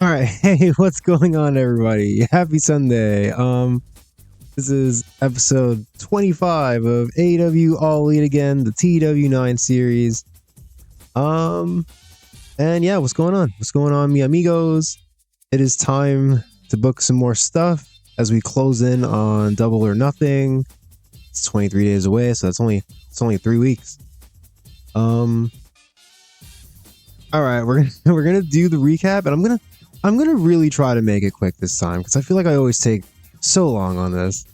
All right, hey, what's going on, everybody? Happy Sunday. This is episode 25 of AEW All Elite again, the TEW IX series. And yeah, what's going on? What's going on, mi amigos? It is time to book some more stuff as we close in on Double or Nothing. It's 23 days away, so it's only 3 weeks. All right, we're gonna do the recap, and I'm gonna really try to make it quick this time because I feel like I always take so long on this.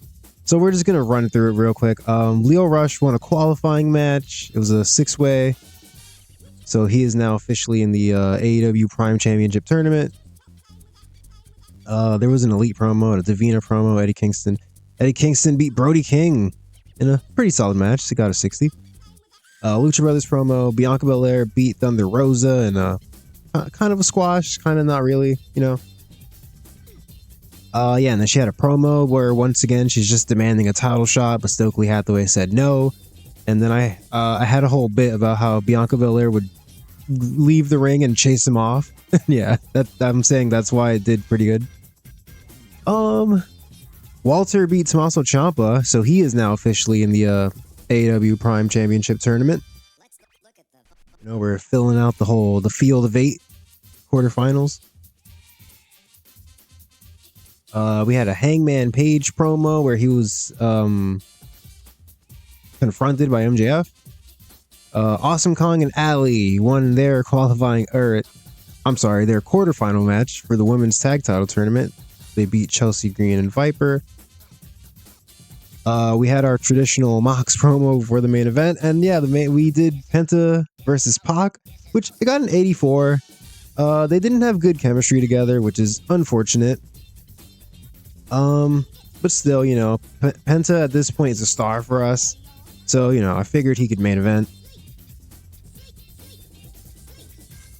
So we're just gonna run through it real quick. Leo Rush won a qualifying match. It was a 6-way. So he is now officially in the AEW Prime Championship tournament. There was an Elite promo and a Divina promo. Eddie Kingston beat Brody King in a pretty solid match. He got a 60. Lucha Brothers promo. Bianca Belair beat Thunder Rosa in a kind of a squash, kind of not really, you know. Yeah, and then she had a promo where once again she's just demanding a title shot, but Stokely Hathaway said no. And then I had a whole bit about how Bianca Belair would leave the ring and chase him off. Yeah, I'm saying that's why it did pretty good. Walter beat Tommaso Ciampa, so he is now officially in the AEW Prime Championship tournament. You know, we're filling out the field of 8 quarterfinals. We had a Hangman Page promo where he was confronted by MJF. Awesome Kong and Ali won their their quarterfinal match for the women's tag title tournament. They beat Chelsea Green and Viper. We had our traditional Mox promo for the main event, and yeah, we did Penta versus Pac, which it got an 84. They didn't have good chemistry together, which is unfortunate. But still, you know, Penta at this point is a star for us, so you know, I figured he could main event.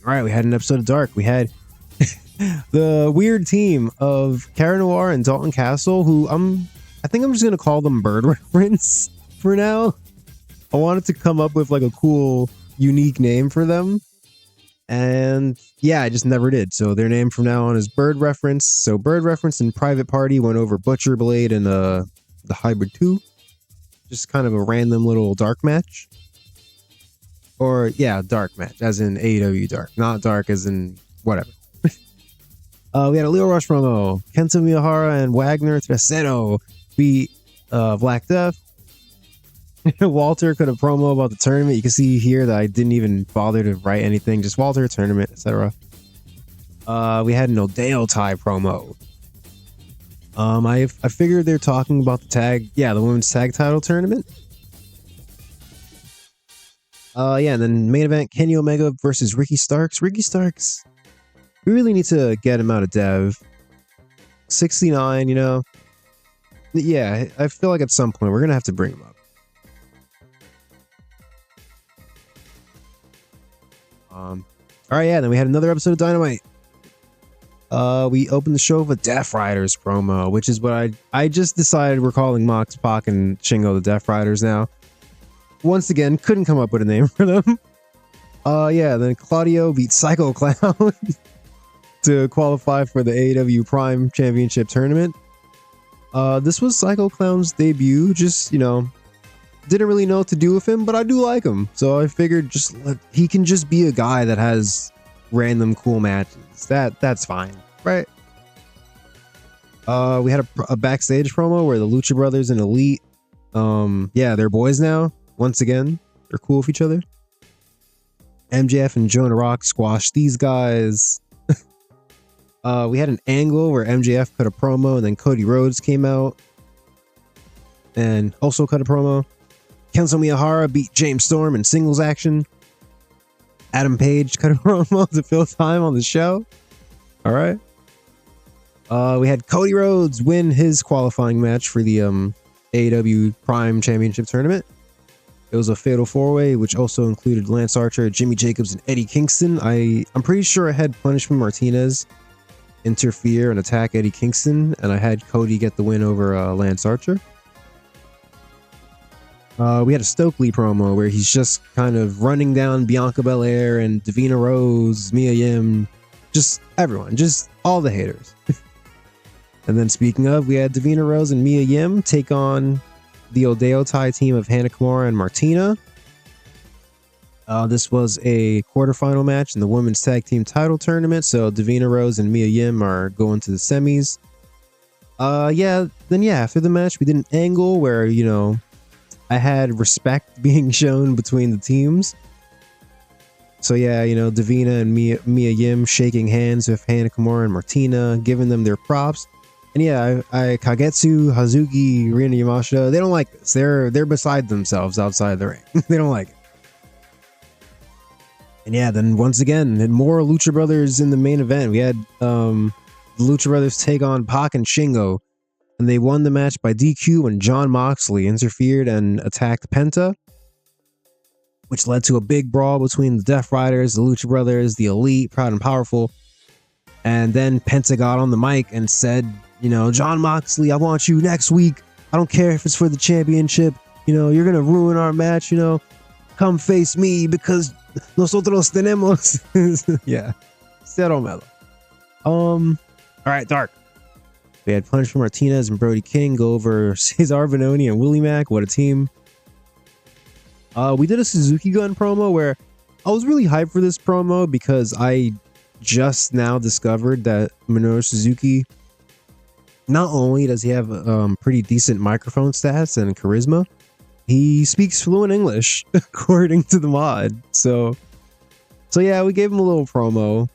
All right, we had an episode of Dark. We had the weird team of Cara Noir and Dalton Castle, who I think I'm just gonna call them Bird Reference for now. I wanted to come up with like a cool, unique name for them, and yeah, I just never did. So their name from now on is Bird Reference. So Bird Reference and Private Party went over Butcher Blade and the Hybrid 2. Just kind of a random little dark match. Or yeah, dark match, as in AEW dark, not dark as in whatever. We had a Leo Rush promo. Kenta Miyahara and Wagner Tercero beat Black Death. Walter could have promo about the tournament. You can see here that I didn't even bother to write anything, just Walter, tournament, etc. We had an Odeo Tai promo. I figured they're talking about the women's tag title tournament. Yeah, and then main event, Kenny Omega versus Ricky Starks. Ricky Starks, we really need to get him out of dev. 69, you know. Yeah, I feel like at some point we're gonna have to bring him up. All right, yeah, then we had another episode of Dynamite. We opened the show with a Death Riders promo, which is what I just decided we're calling Mox, Pac, and Shingo the Death Riders now. Once again, couldn't come up with a name for them. Yeah, then Claudio beat Psycho Clown to qualify for the AEW Prime Championship tournament. This was Psycho Clown's debut. Just, you know, didn't really know what to do with him, but I do like him. So I figured he can just be a guy that has random cool matches. That's fine, right? We had a backstage promo where the Lucha Brothers and Elite, yeah, they're boys now. Once again, they're cool with each other. MJF and Jonah Rock squashed these guys. We had an angle where MJF cut a promo, and then Cody Rhodes came out and also cut a promo. Kenzo Miyahara beat James Storm in singles action. Adam Page cut a promo to fill time on the show. All right. We had Cody Rhodes win his qualifying match for the AEW Prime Championship tournament. It was a fatal 4-way, which also included Lance Archer, Jimmy Jacobs, and Eddie Kingston. I'm pretty sure I had Punishment Martinez interfere and attack Eddie Kingston, and I had Cody get the win over Lance Archer. We had a Stokely promo where he's just kind of running down Bianca Belair and Davina Rose, Mia Yim, Just everyone, just all the haters. And then speaking of, we had Davina Rose and Mia Yim take on the Odayo Tai team of Hana Kimura and Martina. This was a quarterfinal match in the women's tag team title tournament. So Davina Rose and Mia Yim are going to the semis. After the match, we did an angle where, I had respect being shown between the teams. So yeah, Davina and Mia Yim shaking hands with Hana Kimura and Martina, giving them their props. And yeah, I Kagetsu, Hazuki, Rina Yamashita, they don't like this. They're beside themselves outside the ring. They don't like it. And yeah, then once again, more Lucha Brothers in the main event. We had the Lucha Brothers take on Pac and Shingo, and they won the match by DQ when Jon Moxley interfered and attacked Penta, which led to a big brawl between the Death Riders, the Lucha Brothers, the Elite, Proud and Powerful. And then Penta got on the mic and said, Jon Moxley, I want you next week. I don't care if it's for the championship. You're going to ruin our match. Come face me because nosotros tenemos. Yeah. Cero Melo. All right, Dark. We had Punch Martinez and Brody King go over Cesar Bononi and Willie Mack. What a team. We did a Suzuki Gun promo where I was really hyped for this promo because I just now discovered that Minoru Suzuki, not only does he have pretty decent microphone stats and charisma, he speaks fluent English according to the mod. So yeah, we gave him a little promo.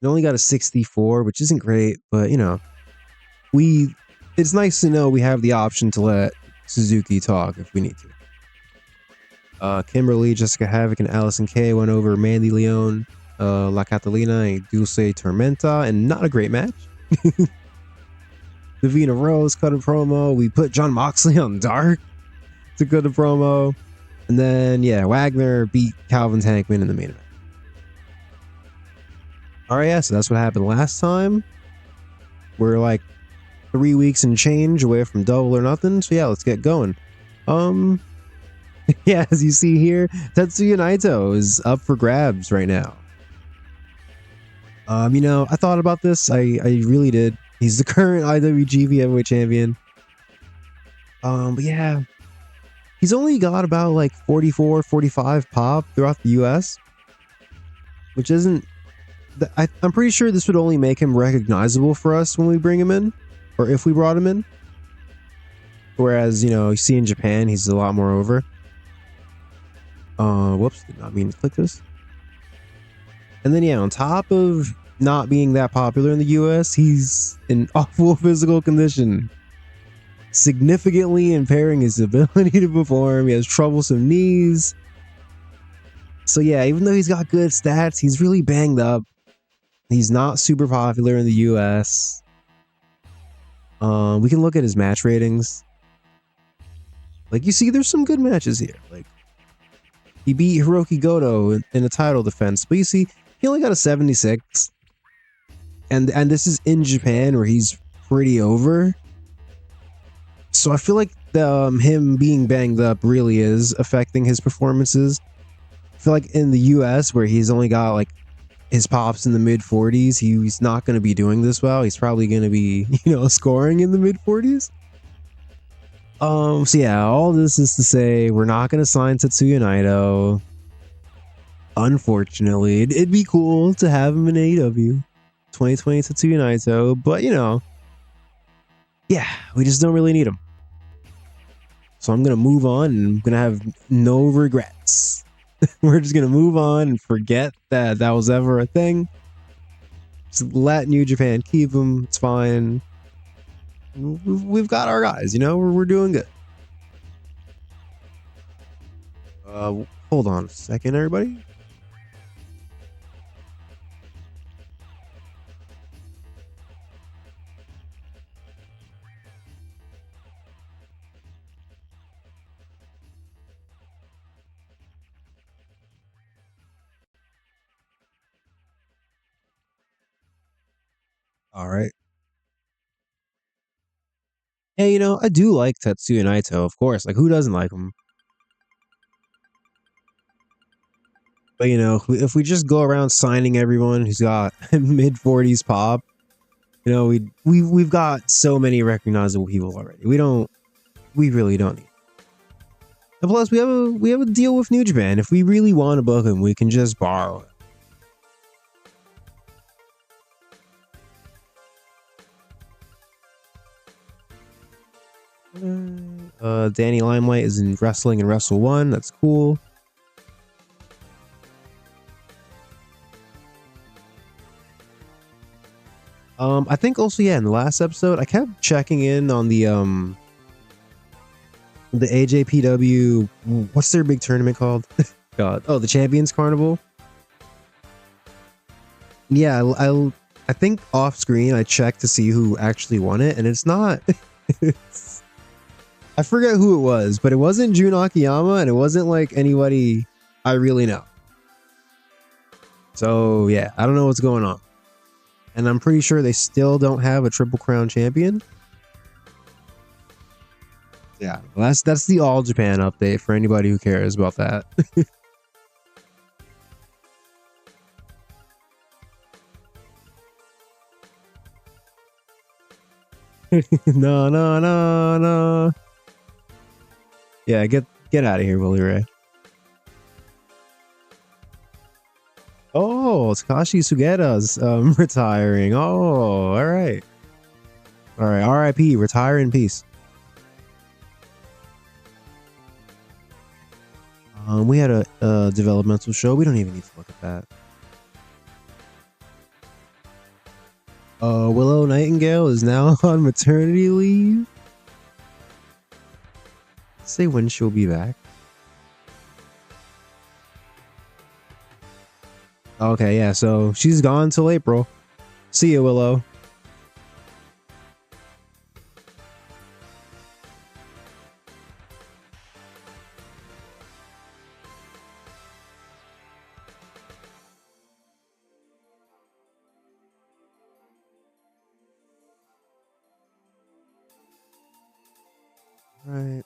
He only got a 64, which isn't great, but it's nice to know we have the option to let Suzuki talk if we need to. Kimberly, Jessica Havoc, and Allison Kay went over Mandy Leon, La Catalina, and Dulce Tormenta, and not a great match. Davina Rose cut a promo. We put Jon Moxley on Dark to cut a promo. And then, Wagner beat Calvin Tankman in the main event. All right, yeah, so that's what happened last time. We're like 3 weeks and change away from Double or Nothing. So yeah, let's get going. Yeah, as you see here, Tetsuya Naito is up for grabs right now. I thought about this. I really did. He's the current IWGP Heavyweight Champion. But yeah, he's only got about like 44, 45 pop throughout the US, which isn't. I'm pretty sure this would only make him recognizable for us when we bring him in, or if we brought him in. Whereas, you see in Japan, he's a lot more over. Whoops, did not mean to click this. And then, on top of not being that popular in the US, he's in awful physical condition, significantly impairing his ability to perform. He has troublesome knees. So yeah, even though he's got good stats, he's really banged up. He's not super popular in the US. We can look at his match ratings. Like, you see, there's some good matches here. Like, he beat Hiroki Goto in a title defense, but you see, he only got a 76. And this is in Japan, where he's pretty over. So I feel like him being banged up really is affecting his performances. I feel like in the US, where he's only got like his pops in the mid 40s, he's not going to be doing this well. He's probably going to be, scoring in the mid 40s. So yeah, all this is to say we're not going to sign Tetsuya Naito. Unfortunately, it'd be cool to have him in AEW 2020 Tetsuya Naito, but we just don't really need him. So I'm going to move on, and I'm going to have no regrets. We're just going to move on and forget that was ever a thing. Just let New Japan keep him. It's fine. We've got our guys, we're doing good. Hold on a second, everybody. All right. Yeah, I do like Tetsuya Naito, of course. Like, who doesn't like him? But you know, if we just go around signing everyone who's got mid 40s pop, you know, we've got so many recognizable people already. We really don't need. And plus, we have a deal with New Japan. If we really want to book him, we can just borrow it. Danny Limelight is in wrestling and Wrestle 1. That's cool. I think also, yeah, in the last episode, I kept checking in on the AJPW. What's their big tournament called? God. Oh, the Champions Carnival. Yeah, I think off screen I checked to see who actually won it, and it's not. I forget who it was, but it wasn't Jun Akiyama, and it wasn't like anybody I really know. So yeah, I don't know what's going on, and I'm pretty sure they still don't have a Triple Crown champion. Yeah, well, that's the All Japan update for anybody who cares about that. No, no, no, no. Yeah, get out of here, Willie Ray. Oh, Takashi Sugeta's retiring. Oh, all right. All right, RIP, retire in peace. We had a developmental show. We don't even need to look at that. Willow Nightingale is now on maternity leave. Let's say when she'll be back. Okay, yeah, so she's gone till April. See you, Willow. Right.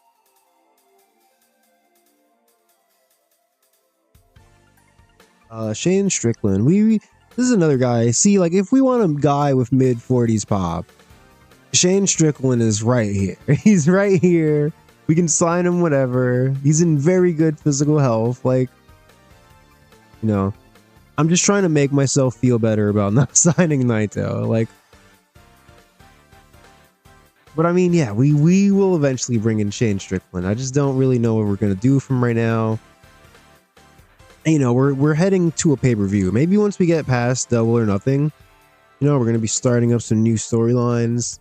Shane Strickland. This is another guy. See, like, if we want a guy with mid 40s pop, Shane Strickland is right here. He's right here. We can sign him whatever. He's in very good physical health. Like, you know, I'm just trying to make myself feel better about not signing Naito. Like, but I mean, yeah, we will eventually bring in Shane Strickland. I just don't really know what we're gonna do from right now. And, you know, we're heading to a pay-per-view. Maybe once we get past Double or Nothing, you know, we're gonna be starting up some new storylines,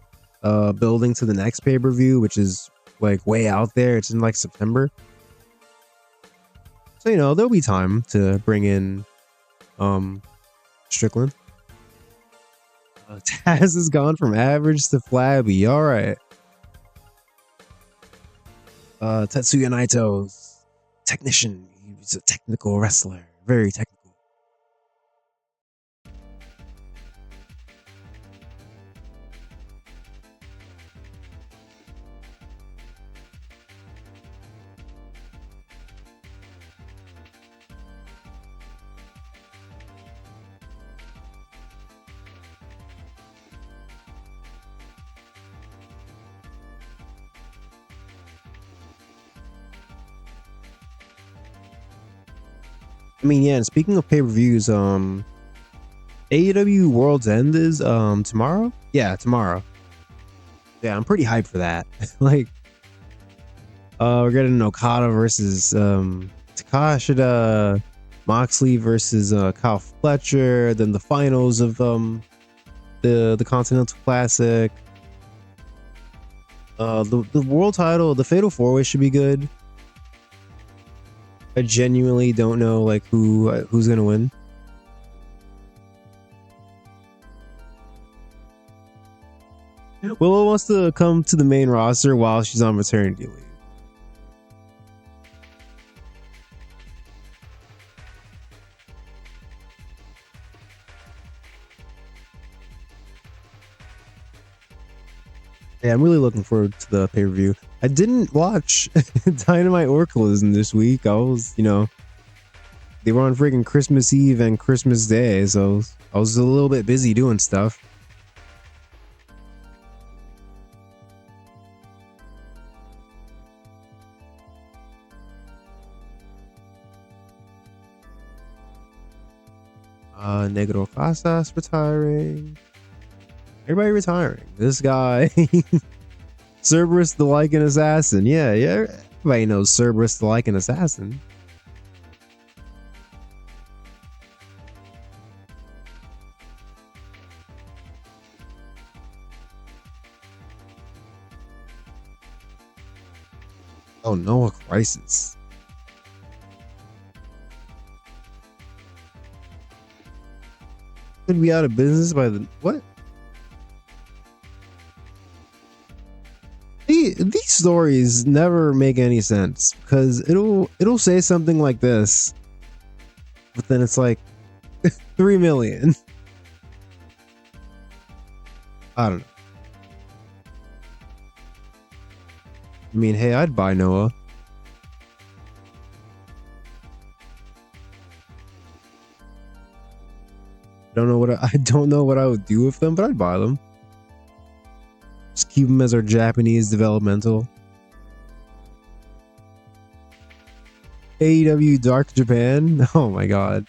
building to the next pay-per-view, which is like way out there. It's in like September. So, you know, there'll be time to bring in Strickland. Taz has gone from average to flabby. All right. Tetsuya Naito's technician. He's a technical wrestler. Very technical. I mean, yeah, and speaking of pay-per-views, AEW World's End is tomorrow? Yeah, tomorrow. Yeah, I'm pretty hyped for that. Like, we're getting Okada versus Takashita, Moxley versus Kyle Fletcher, then the finals of the Continental Classic. The world title, the Fatal 4-Way should be good. I genuinely don't know like who's gonna win. Willow wants to come to the main roster while she's on maternity leave. Yeah, I'm really looking forward to the pay-per-view. I didn't watch Dynamite or Collision this week. I was, you know, they were on freaking Christmas Eve and Christmas Day, so I was a little bit busy doing stuff. Negro Casas retiring. Everybody retiring. This guy, Cerberus the Lycan Assassin. Yeah, everybody knows Cerberus the Lycan Assassin. Oh, Noah Crisis. Could be out of business by the what? These stories never make any sense because it'll say something like this, but then it's like 3 million. I don't know. I mean, hey, I'd buy Noah. I don't know what I would do with them, but I'd buy them. Just keep them as our Japanese developmental. AEW Dark Japan. Oh my god.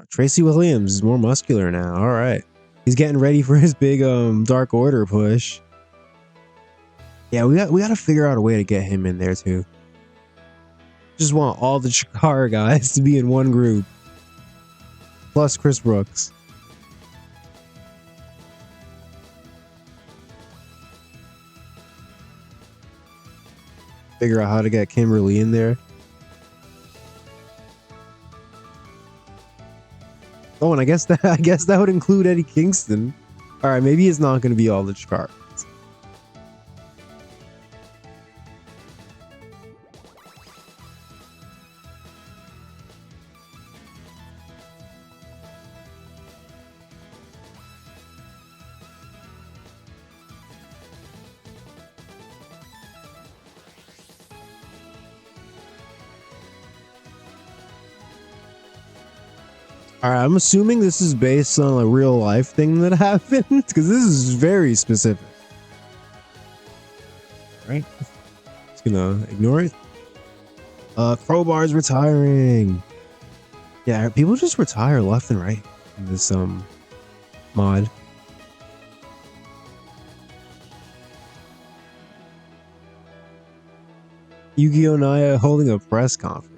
Tracy Williams is more muscular now. All right, he's getting ready for his big Dark Order push. Yeah, we got to figure out a way to get him in there too. Just want all the Chikara guys to be in one group, plus Chris Brooks. Figure out how to get Kimberly in there. Oh, and I guess that would include Eddie Kingston. All right, maybe it's not going to be all the Chikara. All right, I'm assuming this is based on a real life thing that happened because this is very specific. All right, just gonna ignore it. Crowbar's retiring. Yeah, people just retire left and right in this mod. Yu-Gi-Oh! Naya holding a press conference.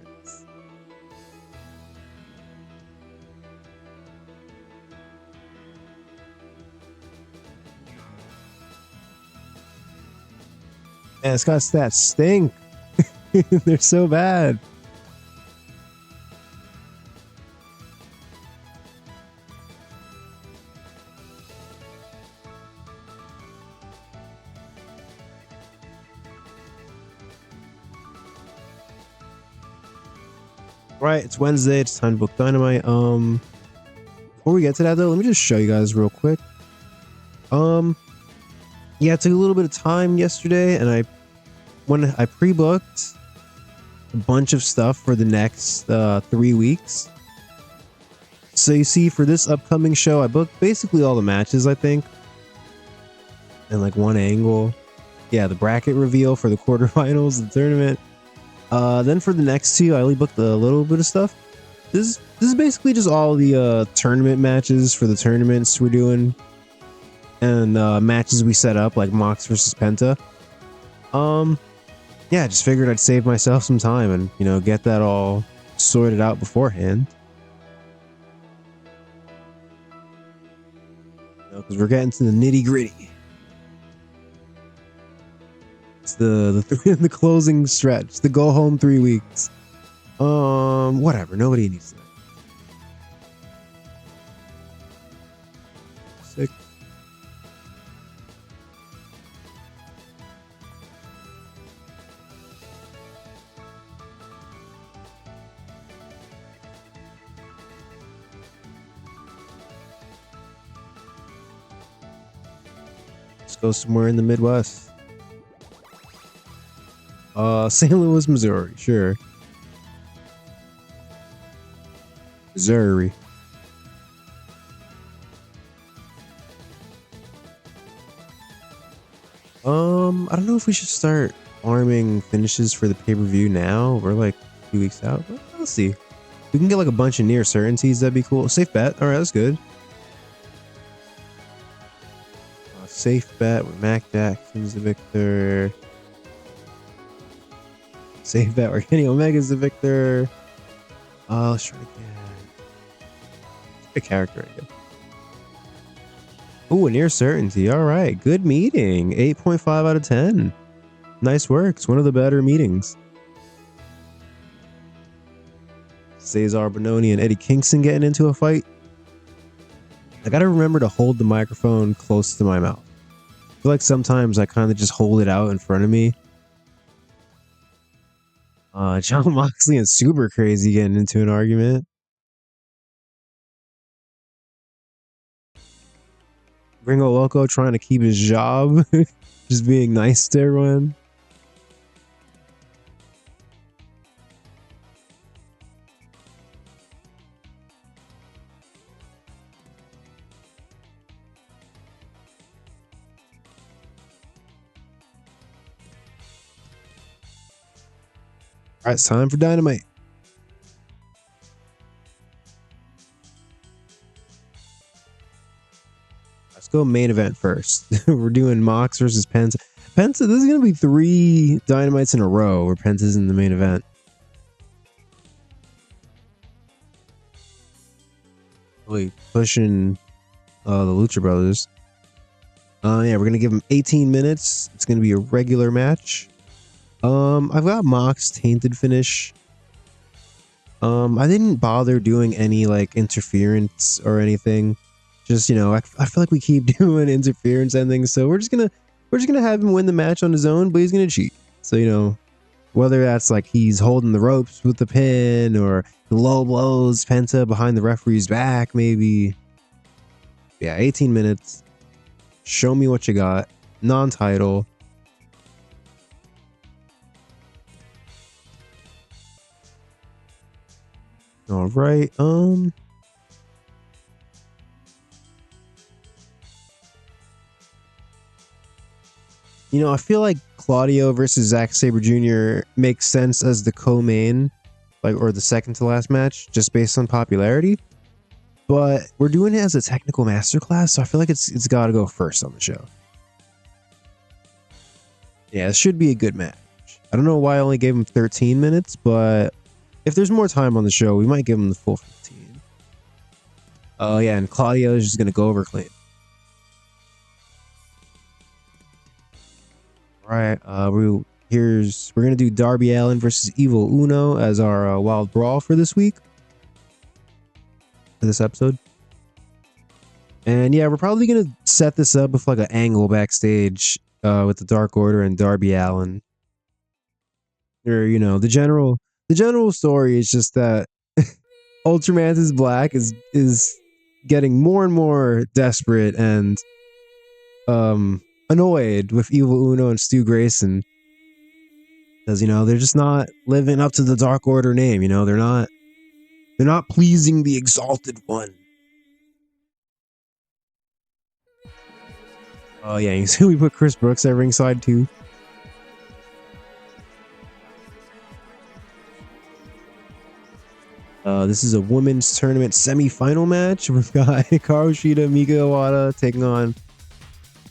Man, it's got stats stink. They're so bad. Right, it's Wednesday. It's time to book Dynamite. Before we get to that though, let me just show you guys real quick. Yeah, it took a little bit of time yesterday, and when I pre-booked a bunch of stuff for the next 3 weeks. So you see, for this upcoming show, I booked basically all the matches, I think, and like one angle. Yeah, the bracket reveal for the quarterfinals, the tournament. Then for the next two, I only booked a little bit of stuff. This is basically just all the tournament matches for the tournaments we're doing, and matches we set up, like Mox versus Penta. Yeah, just figured I'd save myself some time and, you know, get that all sorted out beforehand. Because we're getting to the nitty gritty. It's the closing stretch, the go home 3 weeks. Whatever. Nobody needs to know. 6. Let's go somewhere in the Midwest. St. Louis, Missouri. Sure. Missouri. I don't know if we should start arming finishes for the pay-per-view now. We're like 2 weeks out, but let's see. We can get like a bunch of near certainties. That'd be cool. Safe bet. All right, that's good. Safe bet with Mac Jackson's the victor. Safe bet where Kenny Omega's the victor. Let's try again. A character idea. Ooh, a near certainty. All right, good meeting. 8.5 out of 10. Nice work. It's one of the better meetings. Cesar Bononi and Eddie Kingston getting into a fight. I gotta remember to hold the microphone close to my mouth. I feel like sometimes I kind of just hold it out in front of me. John Moxley and Super Crazy getting into an argument. Gringo Loco trying to keep his job. Just being nice to everyone. All right, it's time for Dynamite. Let's go main event first. We're doing Mox versus Penta. Penta, this is going to be 3 Dynamites in a row where Penta's in the main event. Really pushing the Lucha Brothers. Yeah, we're going to give them 18 minutes. It's going to be a regular match. I've got Mox tainted finish. I didn't bother doing any like interference or anything. Just, you know, I feel like we keep doing interference endings, so we're just gonna have him win the match on his own, but he's gonna cheat. So, you know, whether that's like he's holding the ropes with the pin or the low blows Penta behind the referee's back, maybe. Yeah, 18 minutes. Show me what you got. Non-title. All right. You know, I feel like Claudio versus Zack Sabre Jr. makes sense as the co-main, like, or the second to last match, just based on popularity. But we're doing it as a technical masterclass, so I feel like it's got to go first on the show. Yeah, it should be a good match. I don't know why I only gave him 13 minutes, but if there's more time on the show, we might give him the full 15. Oh yeah, and Claudio is just gonna go over clean. All right, we're gonna do Darby Allin versus Evil Uno as our Wild Brawl for this week, for this episode. And yeah, we're probably gonna set this up with like an angle backstage with the Dark Order and Darby Allin. Or, you know, the general story is just that Ultramantis Black is getting more and more desperate and annoyed with Evil Uno and Stu Grayson, because, you know, they're just not living up to the Dark Order name. You know, they're not pleasing the Exalted One. Oh yeah, you see we put Chris Brooks at ringside too. This is a women's tournament semi-final match. We've got Hikaru Shida, Mika Iwata taking on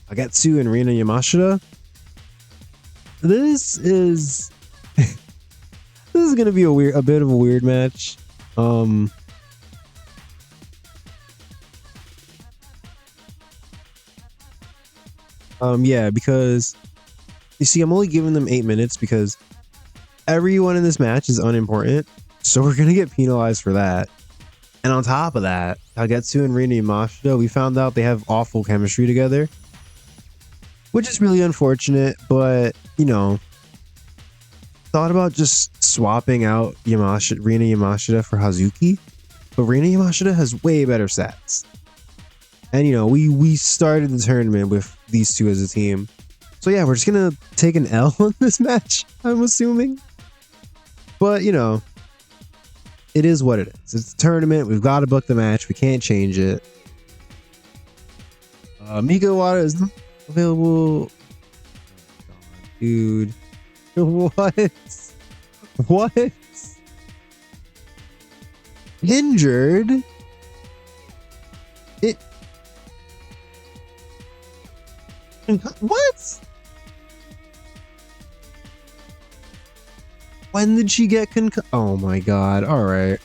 Agetsu and Rina Yamashita. This is this is gonna be a bit of a weird match. Yeah, because You see, I'm only giving them 8 minutes because everyone in this match is unimportant. So we're going to get penalized for that. And on top of that, Kagetsu and Rina Yamashita, we found out they have awful chemistry together, which is really unfortunate. But, you know, thought about just swapping out Rina Yamashita for Hazuki. But Rina Yamashita has way better stats. And, you know, we started the tournament with these two as a team. So, yeah, we're just going to take an L on this match, I'm assuming. But, you know, it is what it is. It's a tournament. We've got to book the match. We can't change it. Mika Iwata is not available. Oh, God, dude. What? What? Injured? What? When did she get concussed? Oh my God. All right.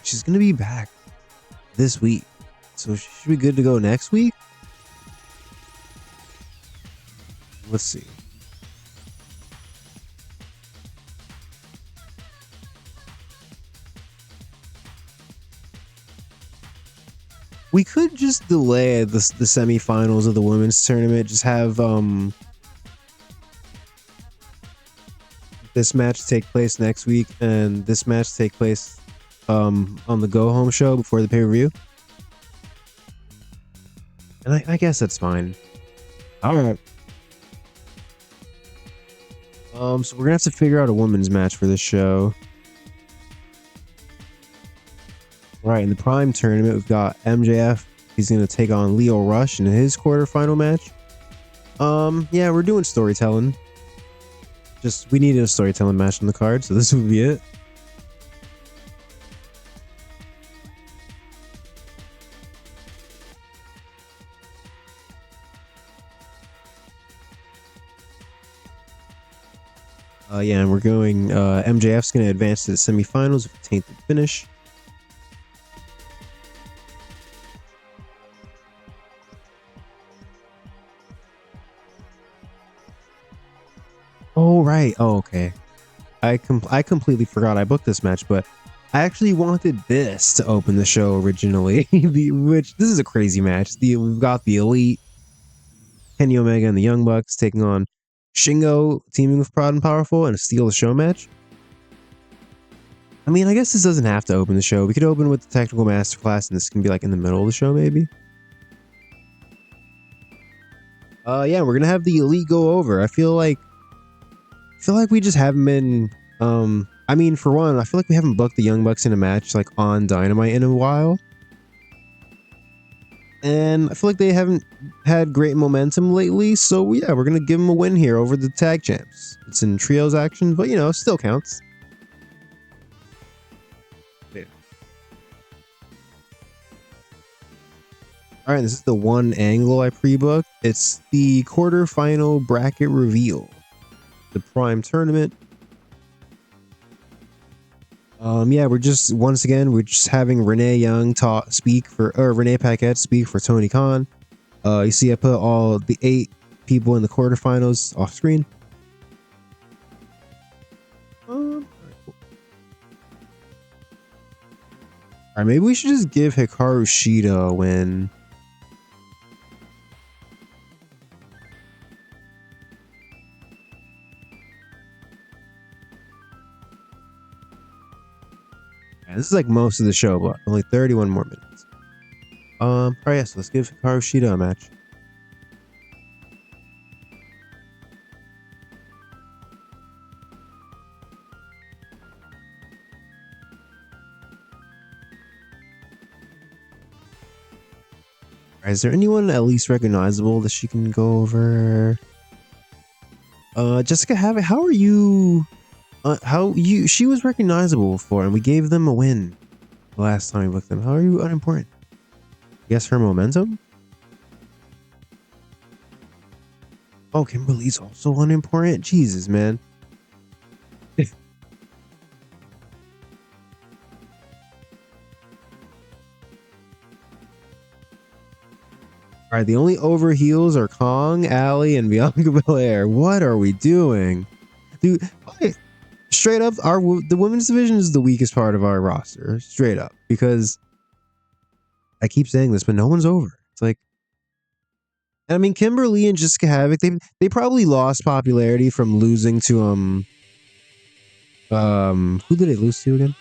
She's going to be back this week. So she should be good to go next week. Let's see. We could just delay the semifinals of the women's tournament. Just have this match take place next week and this match take place on the go home show before the pay-per-view. And I guess that's fine. All right. So we're gonna have to figure out a women's match for this show. Right, in the Prime tournament, we've got MJF. He's going to take on Leo Rush in his quarterfinal match. Yeah, we're doing storytelling. We needed a storytelling match on the card, so this would be it. Yeah, and we're going, MJF's going to advance to the semifinals with a tainted finish. Oh, right. Oh, okay. I completely forgot I booked this match, but I actually wanted this to open the show originally. Which this is a crazy match. We've got the Elite, Kenny Omega and the Young Bucks taking on Shingo teaming with Proud and Powerful in a Steal the Show match. I mean, I guess this doesn't have to open the show. We could open with the Technical Masterclass, and this can be like in the middle of the show, maybe. Yeah, we're gonna have the Elite go over. I feel like we just haven't been. I mean, for one, I feel like we haven't booked the Young Bucks in a match like on Dynamite in a while. And I feel like they haven't had great momentum lately. So yeah, we're going to give them a win here over the tag champs. It's in trios action, but you know, still counts. Yeah. All right, this is the one angle I pre-booked. It's the quarterfinal bracket reveal. The Prime tournament. Yeah, we're just having Renee Young Renee Paquette speak for Tony Khan. You see I put all the 8 people in the quarterfinals off screen. All right, maybe we should just give Hikaru Shida a win. This is like most of the show, but only 31 more minutes. All right, so let's give Hikaru Shida a match. All right, is there anyone at least recognizable that she can go over? Jessica Havoc, how are you? She was recognizable before, and we gave them a win the last time we booked them. How are you unimportant? Guess her momentum? Oh, Kimberly's also unimportant? Jesus, man. All All right, the only over heels are Kong, Alley, and Bianca Belair. What are we doing, dude? Straight up, the women's division is the weakest part of our roster. Straight up, because I keep saying this, but no one's over. It's like, I mean, Kimberly and Jessica Havoc, they probably lost popularity from losing to who did it lose to again?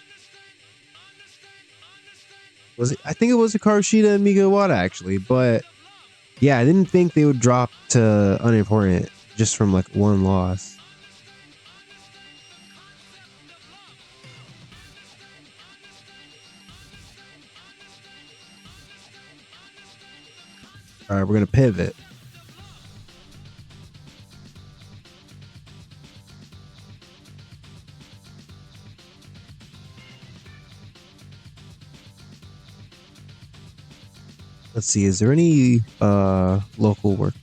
Was it? I think it was Hikaru Shida and Mika Iwata actually, but yeah, I didn't think they would drop to unimportant just from like one loss. All right, we're gonna pivot. Let's see, is there any local work?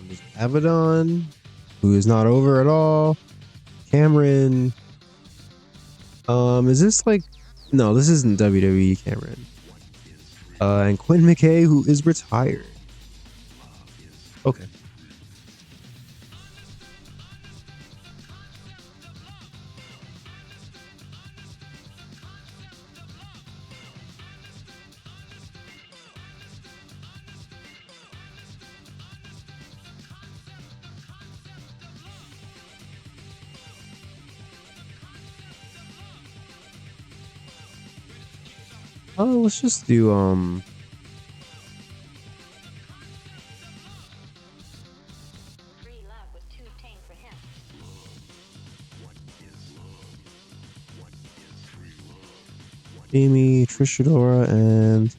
There's Abaddon, who is not over at all. Cameron. Is this like, no, this isn't WWE Cameron. And Quinn McKay, who is retired. Okay. Oh, let's just do Amy, Trish Adora, and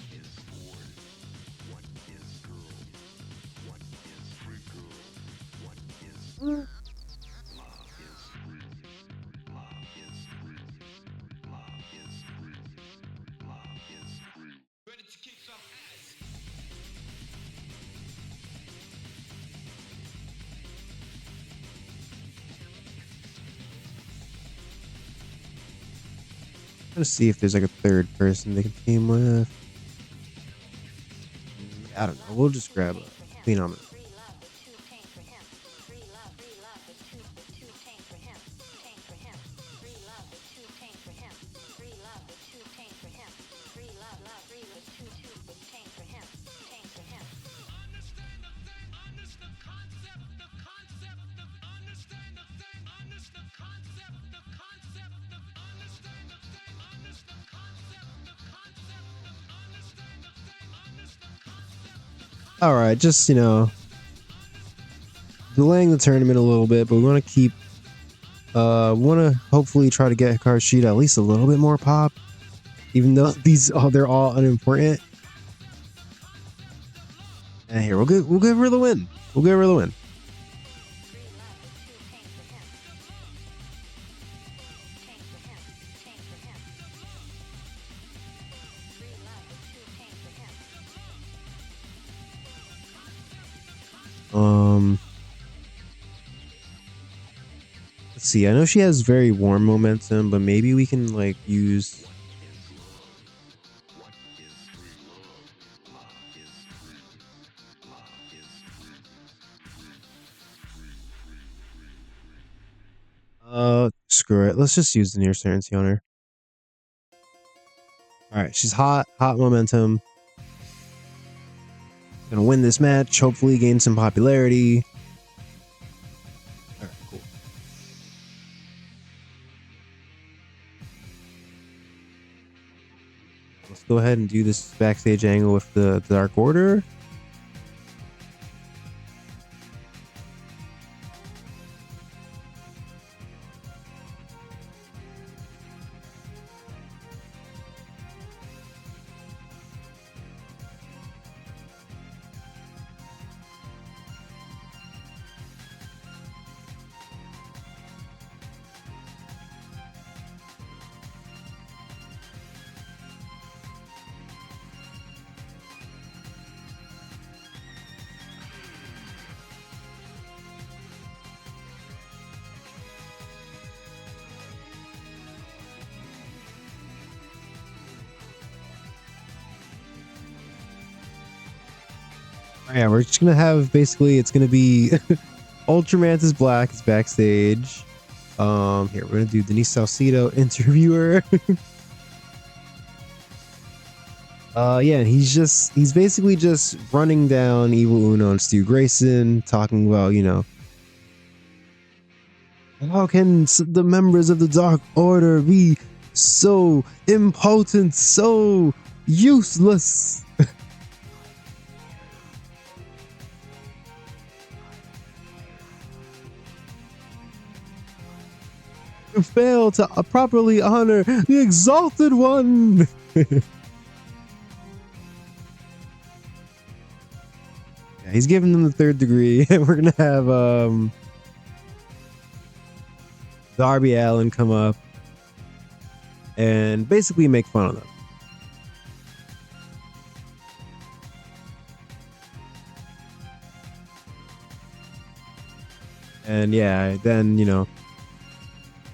let's see if there's like a third person they can team with. I don't know. We'll just grab a Phenom. All right, just, you know, delaying the tournament a little bit, but we want to keep want to hopefully try to get Hikaru Shida at least a little bit more pop, even though they're all unimportant. And here we'll give her the win. We'll give her the win. Let's see. I know she has very warm momentum, but maybe we can like use. Screw it. Let's just use the near certainty on her. All right, she's hot momentum. Gonna win this match. Hopefully, gain some popularity. All right, cool. Let's go ahead and do this backstage angle with the Dark Order. Yeah, we're just gonna have basically it's gonna be Ultramantis Black is backstage. Here we're gonna do Denise Salcedo interviewer. Yeah, and he's basically just running down Evil Uno and Stu Grayson, talking about, you know, how can the members of the Dark Order be so impotent, so useless? To fail to properly honor the Exalted One. Yeah, he's giving them the third degree, and we're gonna have Darby Allin come up and basically make fun of them. And yeah, then, you know,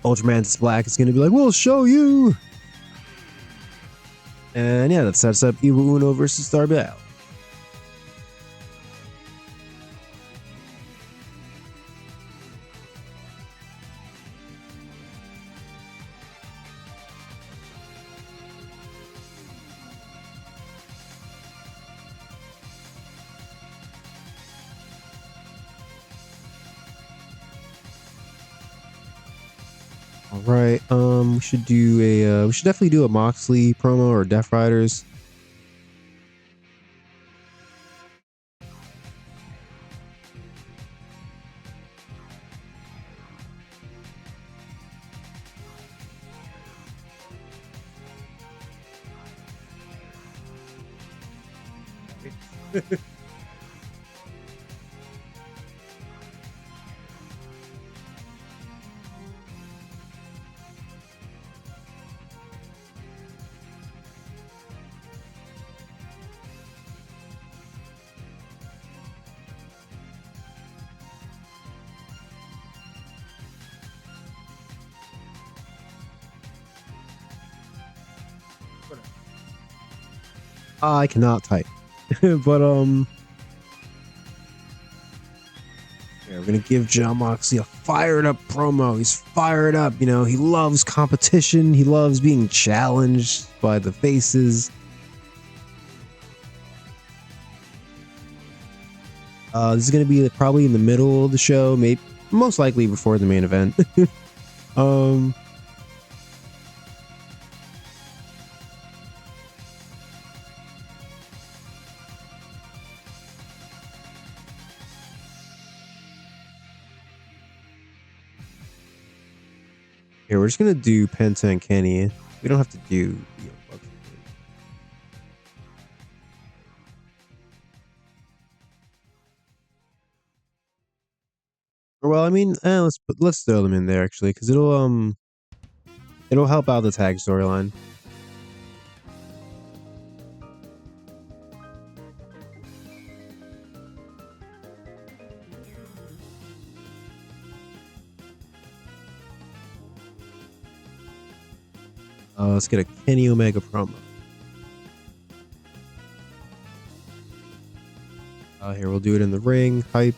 Ultraman's Black is gonna be like, we'll show you. And yeah, that sets up Evil Uno versus Darby Allin. All right, we should do a we should definitely do a Moxley promo or Death Riders. I cannot type. But yeah, we're gonna give Jon Moxley a fired up promo. He's fired up, you know, he loves competition, he loves being challenged by the faces. This is gonna be probably in the middle of the show, maybe most likely before the main event. Here, we're just gonna do Penta and Kenny. We don't have to do the Young Bucks. Well, I mean, let's throw them in there actually, because it'll help out the tag storyline. Let's get a Kenny Omega promo. Here, we'll do it in the ring. Hype.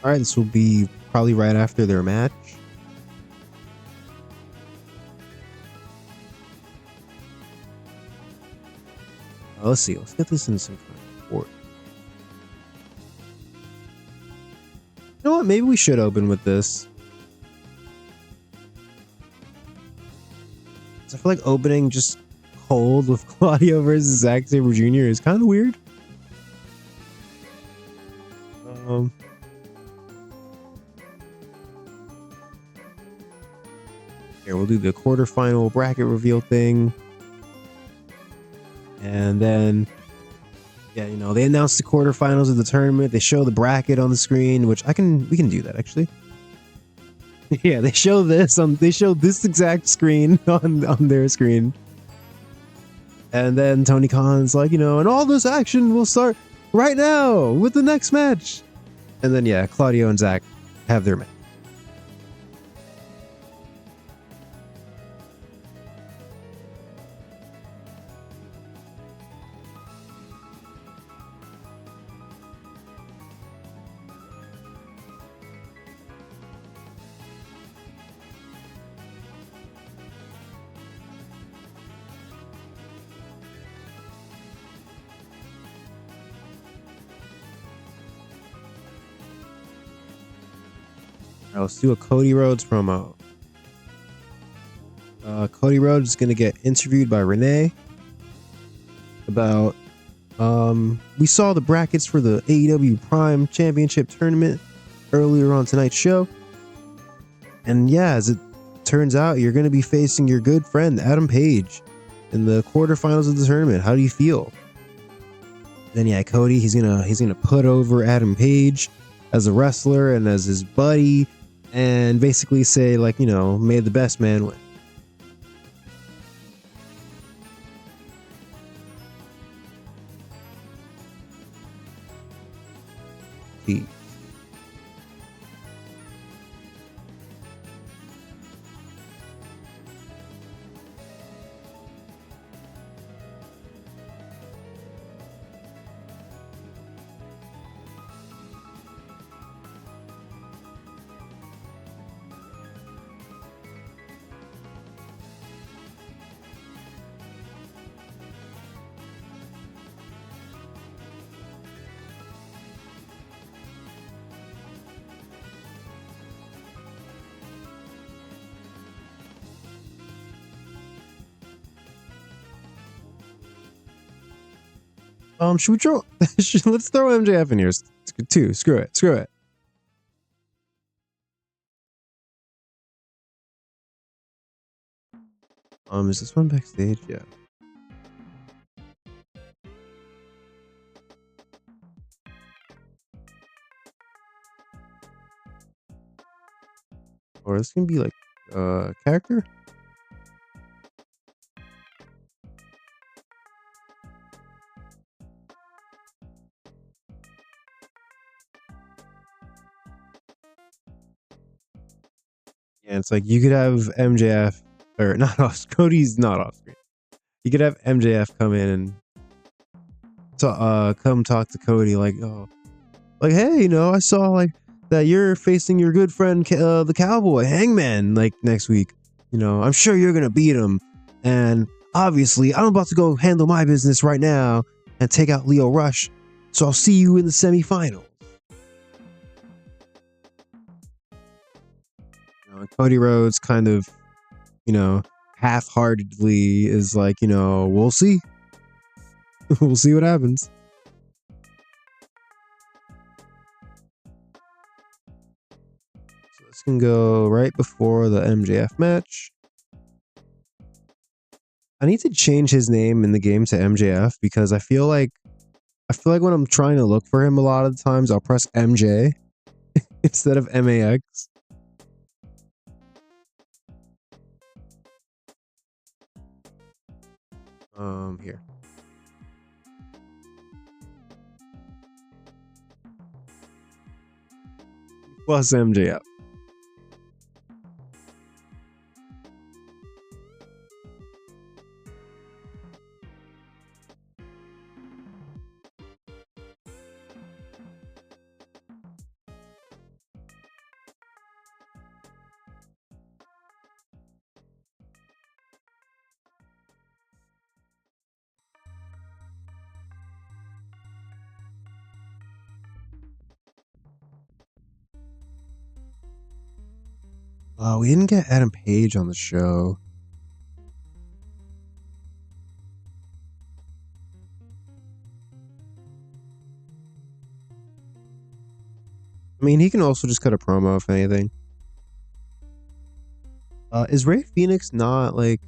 All right, this will be probably right after their match. Let's see. Let's get this in some kind of order. You know what? Maybe we should open with this. So I feel like opening just cold with Claudio versus Zack Sabre Jr. is kind of weird. Here, we'll do the quarterfinal bracket reveal thing. And then, yeah, you know, they announced the quarterfinals of the tournament. They show the bracket on the screen, which we can do that actually. Yeah, they show this exact screen on their screen. And then Tony Khan's like, you know, and all this action will start right now with the next match. And then, yeah, Claudio and Zack have their match. Let's do a Cody Rhodes promo. Cody Rhodes is going to get interviewed by Renee about we saw the brackets for the AEW Prime Championship tournament earlier on tonight's show, and yeah, as it turns out, you're going to be facing your good friend Adam Page in the quarterfinals of the tournament. How do you feel? Then yeah, Cody, he's gonna put over Adam Page as a wrestler and as his buddy, and basically say, like, you know, may the best man win. Should we throw? Let's throw MJF in here too. Screw it. Is this one backstage? Yeah. Or this can be like character. Yeah, it's like you could have MJF or not off. Cody's not off screen. You could have MJF come in and come talk to Cody like, oh, like, hey, you know, I saw like that you're facing your good friend the Cowboy Hangman like next week. You know, I'm sure you're gonna beat him, and obviously I'm about to go handle my business right now and take out Lio Rush. So I'll see you in the semifinals. Cody Rhodes kind of, you know, half-heartedly is like, you know, we'll see. We'll see what happens. So this can go right before the MJF match. I need to change his name in the game to MJF because I feel like when I'm trying to look for him a lot of the times, I'll press MJ instead of MAX. Here. Plus MJF. We didn't get Adam Page on the show. mean, he can also just cut a promo if anything. Is Ray Phoenix not like...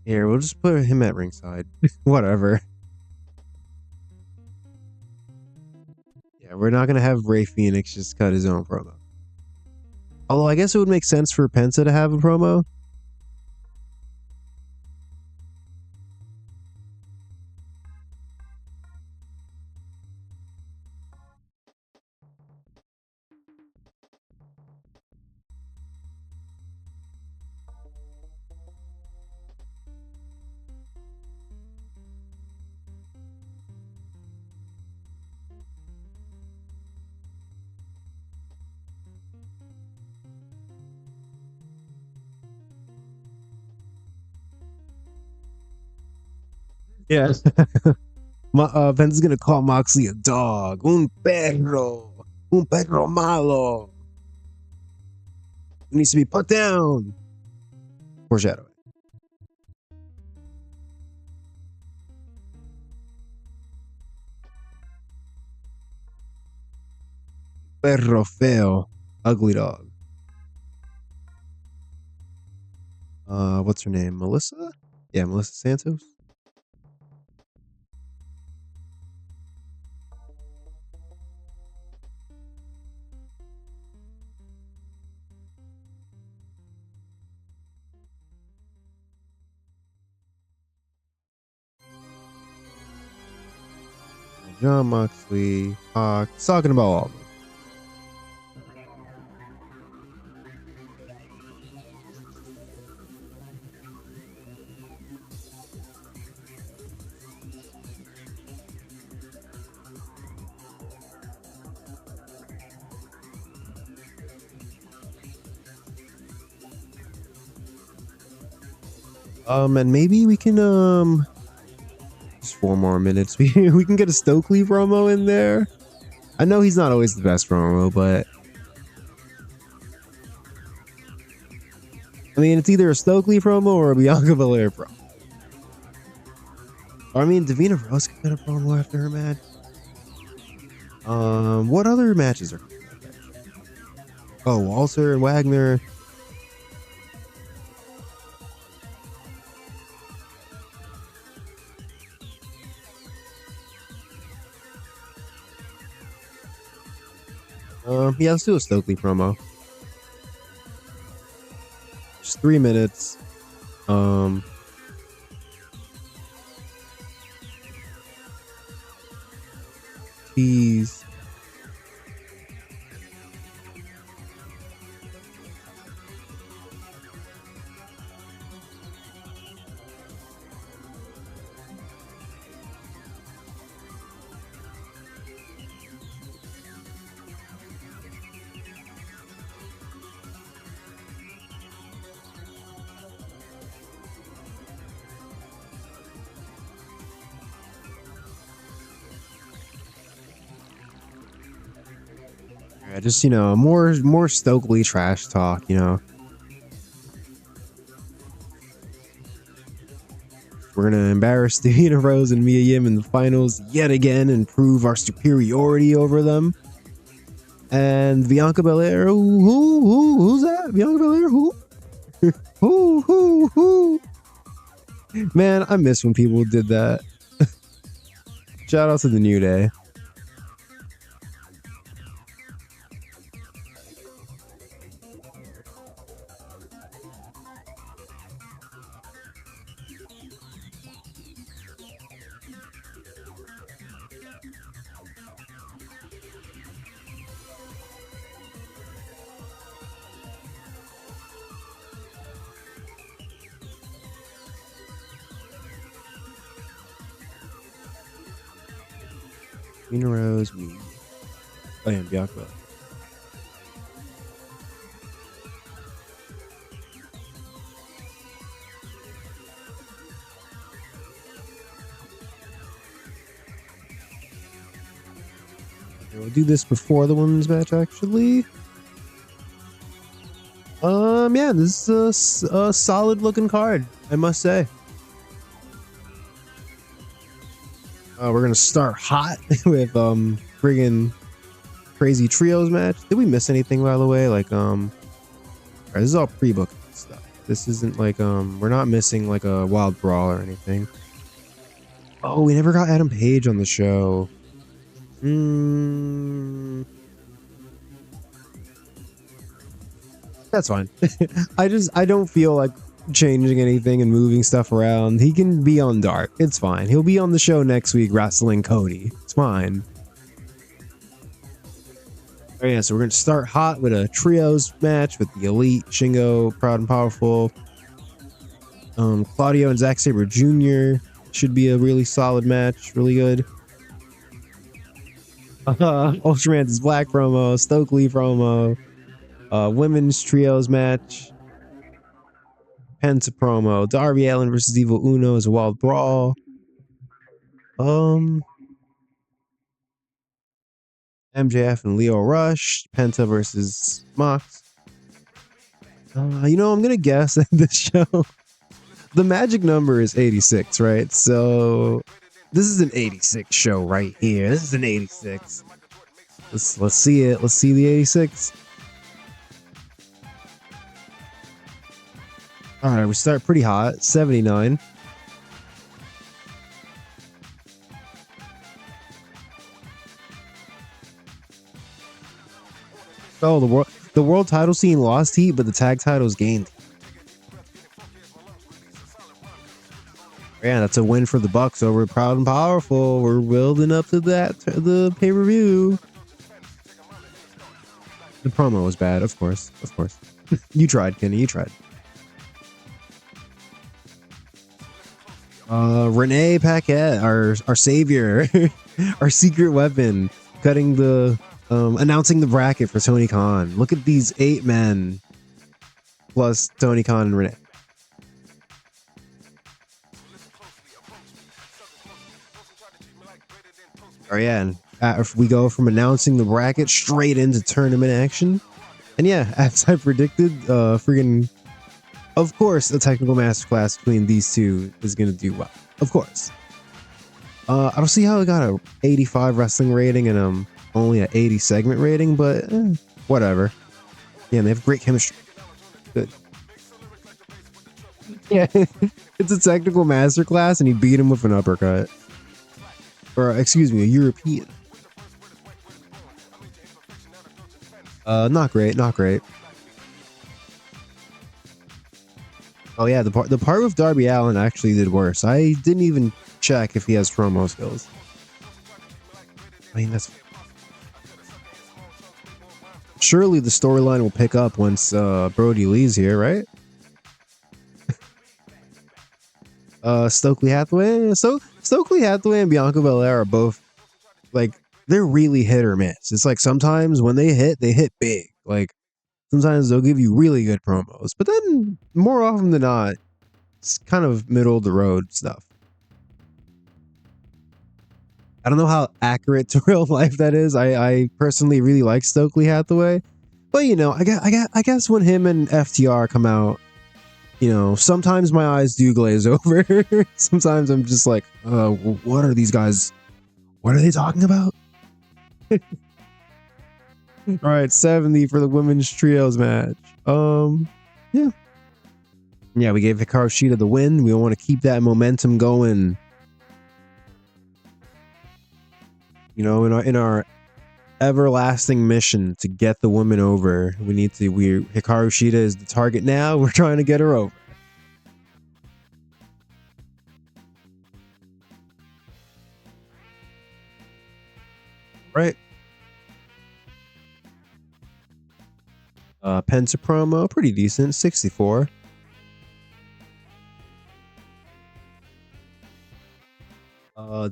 Here, we'll just put him at ringside. Whatever. Yeah, we're not gonna have Ray Phoenix just cut his own promo. Although I guess it would make sense for Penta to have a promo. Yeah. Penta's gonna call Moxley a dog. Un perro. Un perro malo. He needs to be put down. Foreshadowing. Perro feo. Ugly dog. What's her name? Melissa? Yeah, Melissa Santos. John Moxley, Hawk, talking about all of them. And maybe we can just 4 more minutes. We can get a Stokely promo in there. I know he's not always the best promo, but I mean, it's either a Stokely promo or a Bianca Belair promo. I mean, Davina Rose could get a promo after her match. What other matches are? Oh, Walter and Wagner. Yeah, let's do a Stokely promo. Just 3 minutes. Tease. Yeah, just, you know, more Stokely trash talk, you know. We're gonna embarrass Davina Rose and Mia Yim in the finals yet again and prove our superiority over them. And Bianca Belair, who's that? Bianca Belair, who? who? Man, I miss when people did that. Shout out to the New Day. Davina Rose, me. Oh yeah, Bianca Belair. We'll do this before the women's match, actually. Yeah, this is a solid looking card, I must say. We're gonna start hot with friggin' crazy trios match. Did we miss anything, by the way? Like, alright, this is all pre-booked stuff. This isn't like, we're not missing like a wild brawl or anything. Oh, we never got Adam Page on the show. That's fine. I don't feel like changing anything and moving stuff around. He can be on Dark. It's fine. He'll be on the show next week wrestling Cody. It's fine. Oh yeah, so we're gonna start hot with a trios match with the Elite, Shingo, Proud and Powerful. Claudio and Zack Sabre Jr. should be a really solid match. Really good. Ultraman's Black promo, Stokely promo, women's trios match, Penta promo, Darby Allin versus Evil Uno is a wild brawl. MJF and Leo Rush, Penta versus Mox. You know, I'm gonna guess that this show, the magic number is 86, right? So this is an 86 show right here. This is an 86. Let's see it. Let's see the 86. All right, we start pretty hot. 79. Oh, the world title scene lost heat, but the tag titles gained. Yeah, that's a win for the Bucks over Proud and Powerful. We're building up to that, the pay-per-view. The promo was bad, of course. Of course. You tried, Kenny. You tried. Renee Paquette, our savior, our secret weapon, cutting the announcing the bracket for Tony Khan. Look at these 8 men plus Tony Khan and Renee. Oh yeah, and if we go from announcing the bracket straight into tournament action, and yeah, as I predicted, freaking, of course, a technical masterclass between these two is gonna do well. Of course. I don't see how it got a 85 wrestling rating and only an 80 segment rating, but whatever. Yeah, they have great chemistry. Good. Yeah, it's a technical masterclass, and he beat him with an uppercut. Or excuse me, a European. Not great, not great. Oh yeah, the part with Darby Allin actually did worse. I didn't even check if he has promo skills. I mean, that's surely the storyline will pick up once Brody Lee's here, right? Stokely Hathaway. So Stokely Hathaway and Bianca Belair are both like, they're really hit or miss. It's like sometimes when they hit big. Like sometimes they'll give you really good promos, but then more often than not, it's kind of middle of the road stuff. I don't know how accurate to real life that is. I personally really like Stokely Hathaway, but you know, I guess when him and FTR come out, you know, sometimes my eyes do glaze over. Sometimes I'm just like, what are these guys? What are they talking about? All right, 70 for the women's trios match. Yeah. Yeah, we gave Hikaru Shida the win. We want to keep that momentum going. You know, in our everlasting mission to get the woman over, Hikaru Shida is the target now. We're trying to get her over. Right. Penta promo, pretty decent, 64.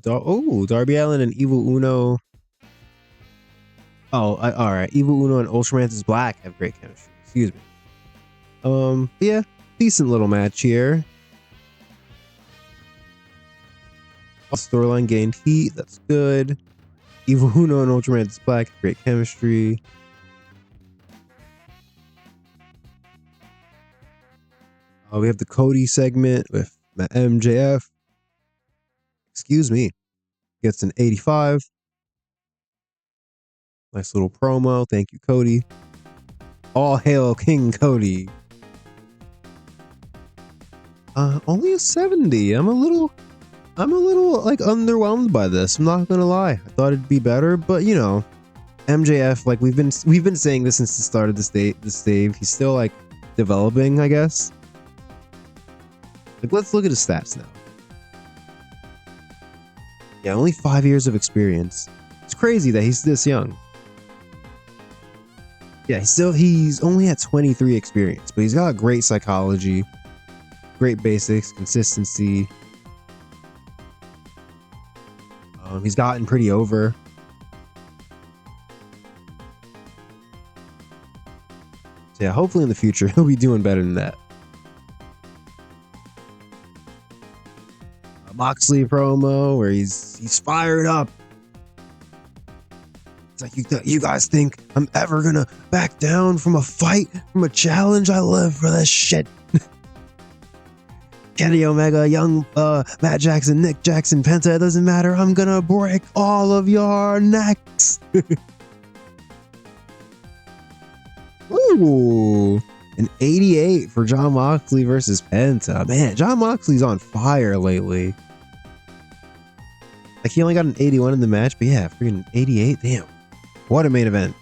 Darby Allin and Evil Uno. All right. Evil Uno and Ultramantis Black have great chemistry. Excuse me. Yeah, decent little match here. Storyline gained heat. That's good. Evil Uno and Ultramantis Black have great chemistry. We have the Cody segment with MJF. Excuse me. Gets an 85. Nice little promo. Thank you, Cody. All hail King Cody. Only a 70. I'm a little like underwhelmed by this. I'm not gonna lie. I thought it'd be better, but you know, MJF, like we've been saying this since the start of this save. He's still like developing, I guess. Like, let's look at his stats now. Yeah, only 5 years of experience. It's crazy that he's this young. Yeah, he's only at 23 experience, but he's got great psychology, great basics, consistency. He's gotten pretty over. So yeah, hopefully in the future he'll be doing better than that. A Moxley promo where he's fired up. It's like, you guys think I'm ever gonna back down from a fight, from a challenge? I live for this shit. Kenny Omega, young Matt Jackson, Nick Jackson, Penta, it doesn't matter. I'm gonna break all of your necks. Ooh, an 88 for Jon Moxley versus Penta. Man, Jon Moxley's on fire lately. Like, he only got an 81 in the match, but yeah, freaking 88. Damn, what a main event.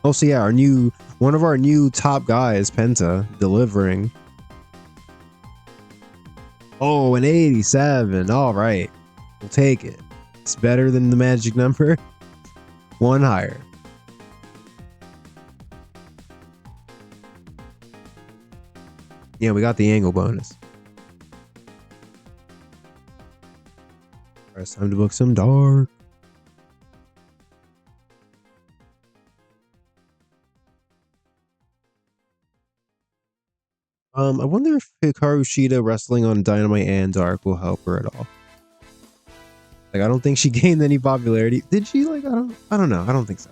Also, yeah, one of our new top guys, Penta, delivering. Oh, an 87. All right. We'll take it. It's better than the magic number. One higher. Yeah, we got the angle bonus. All right, it's time to book some dark. I wonder if Hikaru Shida wrestling on Dynamite and Dark will help her at all. Like, I don't think she gained any popularity. Did she? Like, I don't know. I don't think so.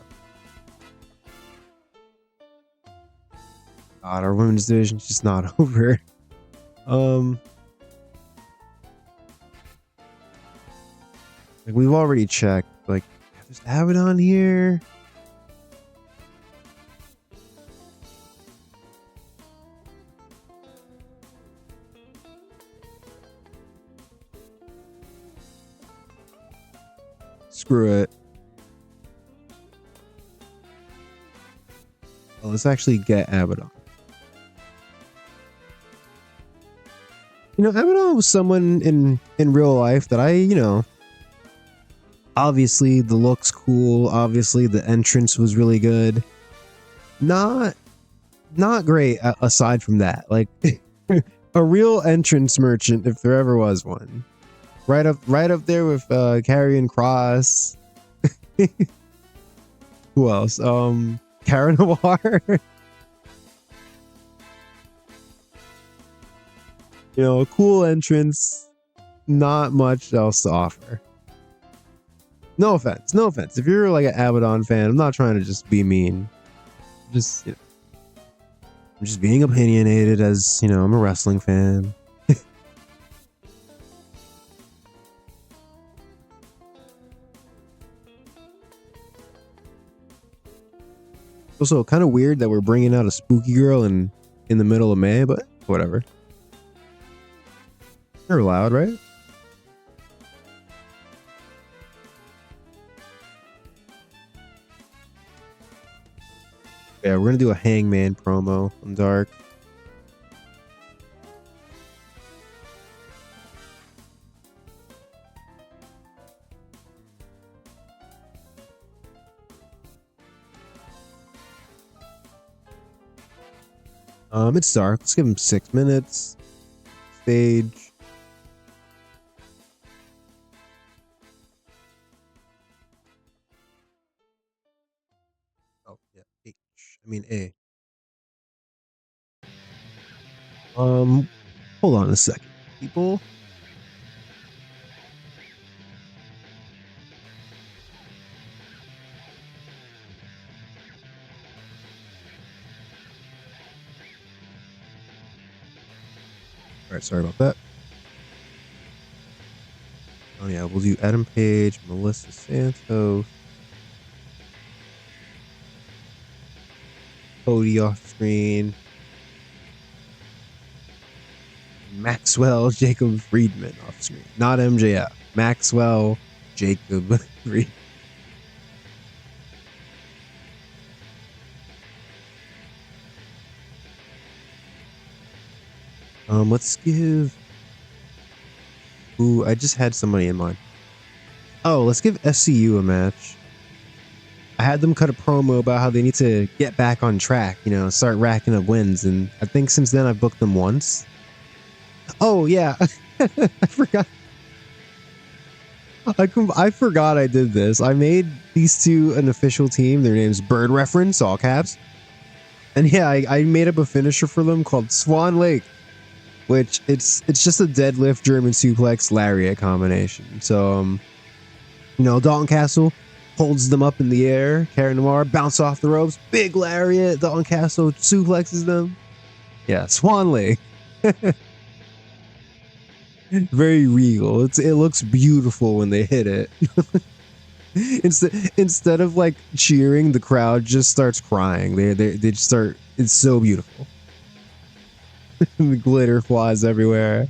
God, our women's division's just not over. Like, we've already checked. Like, there's Abaddon here. Screw it. Well, let's actually get Abaddon. You know, Abaddon was someone in real life that obviously the look's cool. Obviously the entrance was really good. Not great aside from that. Like, a real entrance merchant, if there ever was one. Right up there with Karrion Kross. Who else? Cara Noir. You know, a cool entrance, not much else to offer. No offense. If you're like an Abaddon fan, I'm not trying to just be mean. Just, I'm just being opinionated, as I'm a wrestling fan. Also, kind of weird that we're bringing out a spooky girl in the middle of May, but whatever. They're loud, right? Yeah, we're gonna do a Hangman promo on Dark. It's Dark. Let's give him 6 minutes. Stage. Oh yeah, H. I mean A. Hold on a second, people. All right, sorry about that. Oh yeah, we'll do Adam Page, Melissa Santos. Cody off screen. Maxwell Jacob Friedman off screen. Not MJF. Maxwell Jacob Friedman. Let's give. Ooh, I just had somebody in mind. Oh, let's give SCU a match. I had them cut a promo about how they need to get back on track, you know, start racking up wins. And I think since then I've booked them once. Oh, yeah. I forgot. I forgot I did this. I made these two an official team. Their name's Bird Reference, all caps. And yeah, I made up a finisher for them called Swan Lake, which it's just a deadlift German suplex lariat combination. So, you know, Don Castle holds them up in the air. Karen Noir bounce off the ropes. Big lariat. Don Castle suplexes them. Yeah, Swan Lake. Very regal. It looks beautiful when they hit it. Instead of like cheering, the crowd just starts crying. They just start. It's so beautiful. The glitter flies everywhere.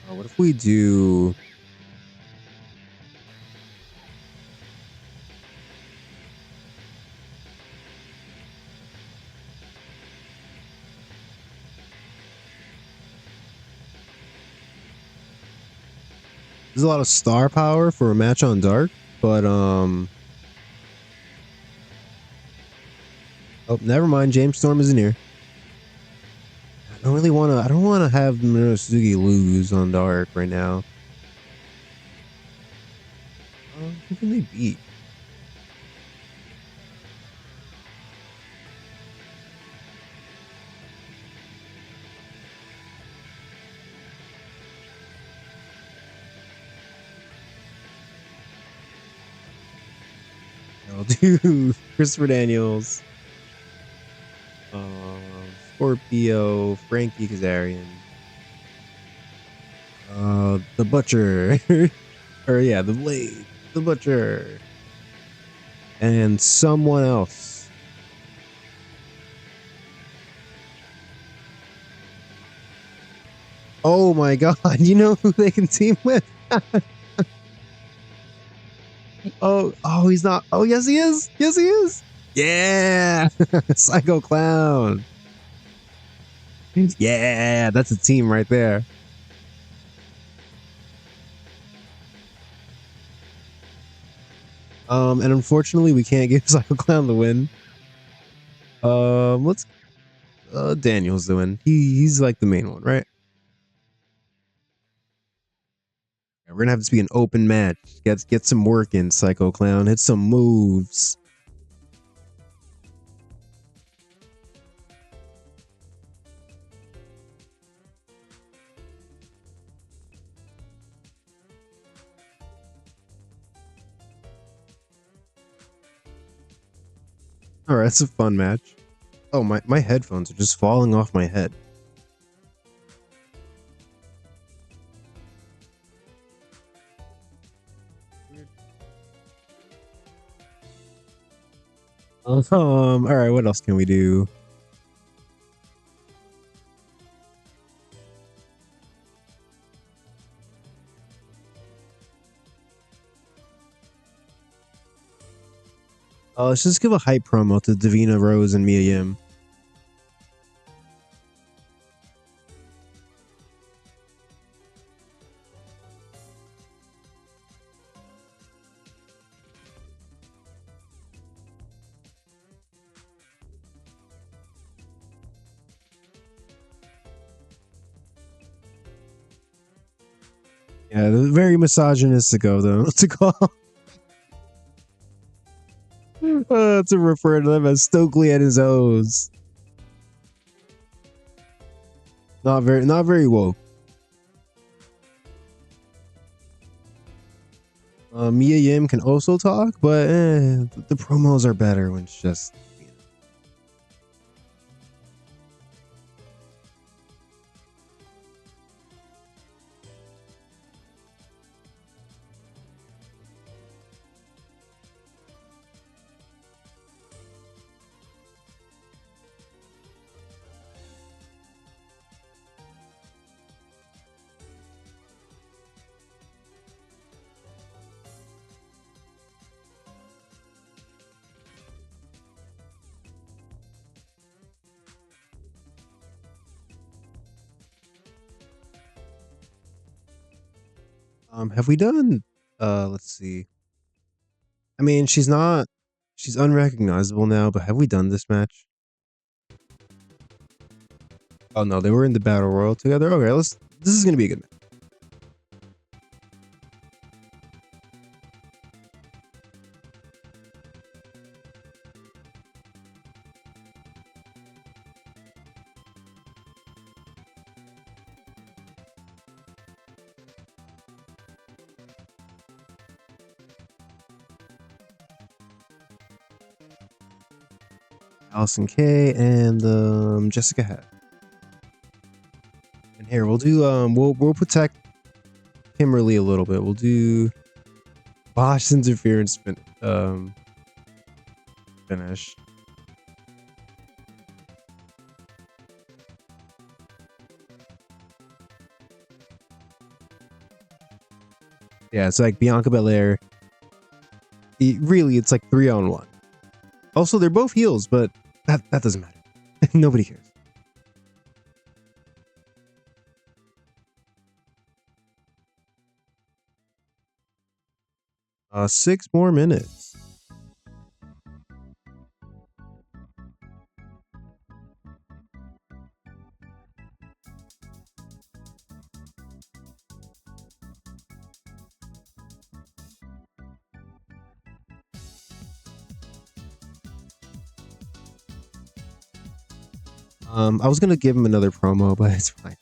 What if we do? There's a lot of star power for a match on Dark, but oh, never mind. James Storm isn't here. I don't really want to. I don't want to have Minosuke lose on Dark right now. Who can they beat? I'll do Christopher Daniels, Scorpio, Frankie Kazarian, the Butcher, or yeah, the Blade, the Butcher, and someone else. Oh my God! You know who they can team with? Oh, he's not. Oh, yes, he is. Yes, he is. Yeah, Psycho Clown. Yeah, that's a team right there. And unfortunately, we can't give Psycho Clown the win. Let's Daniel's the win. He's like the main one, right? We're gonna have this be an open match. Get some work in, Psycho Clown. Hit some moves. All right, it's a fun match. Oh, my headphones are just falling off my head. All right, what else can we do? Let's just give a hype promo to Davina Rose and Mia Yim. Yeah, very misogynistic though to call to refer to them as Stokely and his O's. Not very woke. Mia Yim can also talk, but the promos are better when it's just. Have we done? Let's see. I mean, she's unrecognizable now, but have we done this match? Oh no, they were in the battle royal together. Okay, this is gonna be a good match. Allison K and Jessica Hat. And here we'll do we'll protect Kimberly a little bit. We'll do Bosch interference finish. Yeah, it's like Bianca Belair. Really, it's like 3-on-1. Also, they're both heels, but that doesn't matter. Nobody cares. 6 more minutes. I was gonna give him another promo, but it's fine.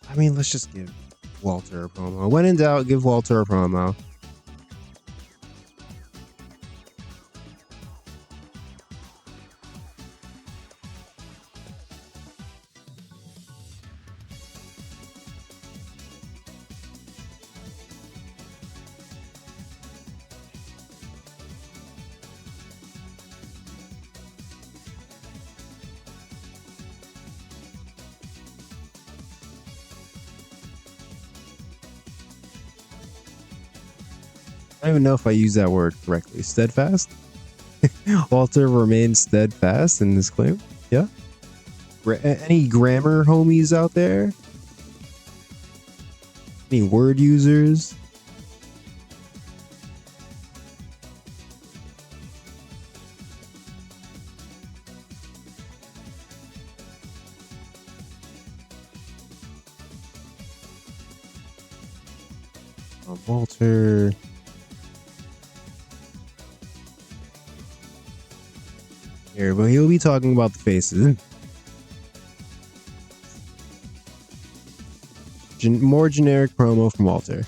I mean, let's just give Walter a promo. When in doubt, give Walter a promo. I don't even know if I use that word correctly. Steadfast? Walter remains steadfast in this claim. Yeah. Any grammar homies out there? Any word users? Walter. Here, but he'll be talking about the faces. More generic promo from Walter.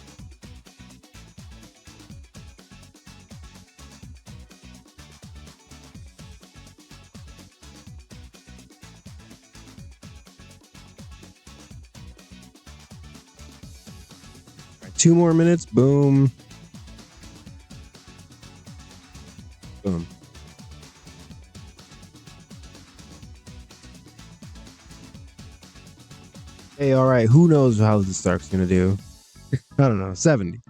Right, 2 more minutes. Boom. Boom. Hey, all right. Who knows how the Stark's gonna do? I don't know. 70.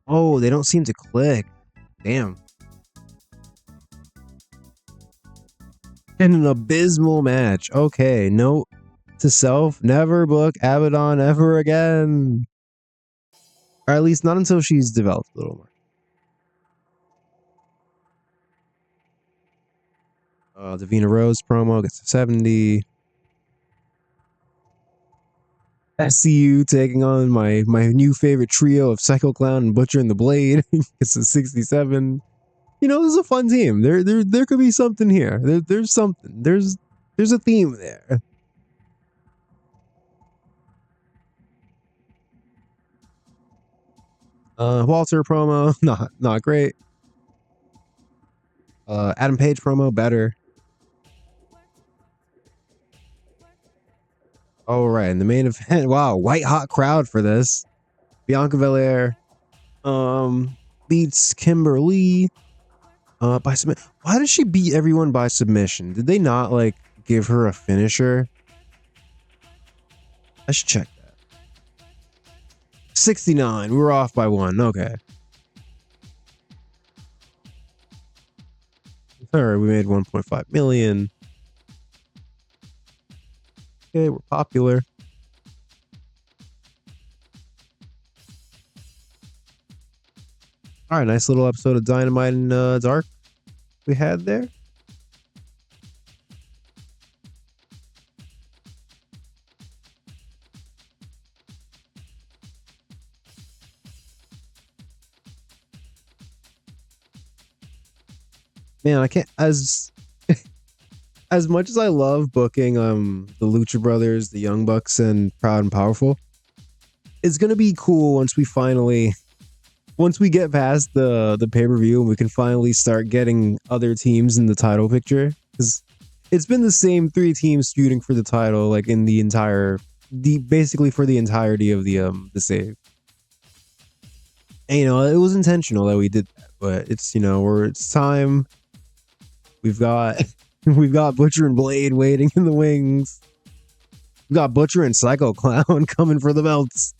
Oh, they don't seem to click. Damn. And an abysmal match. Okay, note to self: never book Abaddon ever again. Or at least not until she's developed a little more. Davina Rose promo gets a 70. SCU taking on my new favorite trio of Psycho Clown and Butcher and the Blade. It's a 67. You know, this is a fun team. There could be something here. There's something. There's a theme there. Walter promo, not great. Adam Page promo better. All right, in the main event, wow, white hot crowd for this. Bianca Belair beats Kimberly by submit. Why did she beat everyone by submission? Did they not like give her a finisher? I should check that. 69. We were off by 1. Okay. All right, we made 1.5 million. Okay, we're popular. All right, nice little episode of Dynamite and Dark we had there. Man, I can't as much as I love booking the Lucha Brothers, the Young Bucks, and Proud and Powerful. It's gonna be cool once we get past the pay-per-view and we can finally start getting other teams in the title picture, because it's been the same 3 teams feuding for the title like in basically for the entirety of the save. And, it was intentional that we did that, but it's it's time. We've got Butcher and Blade waiting in the wings. We've got Butcher and Psycho Clown coming for the belts.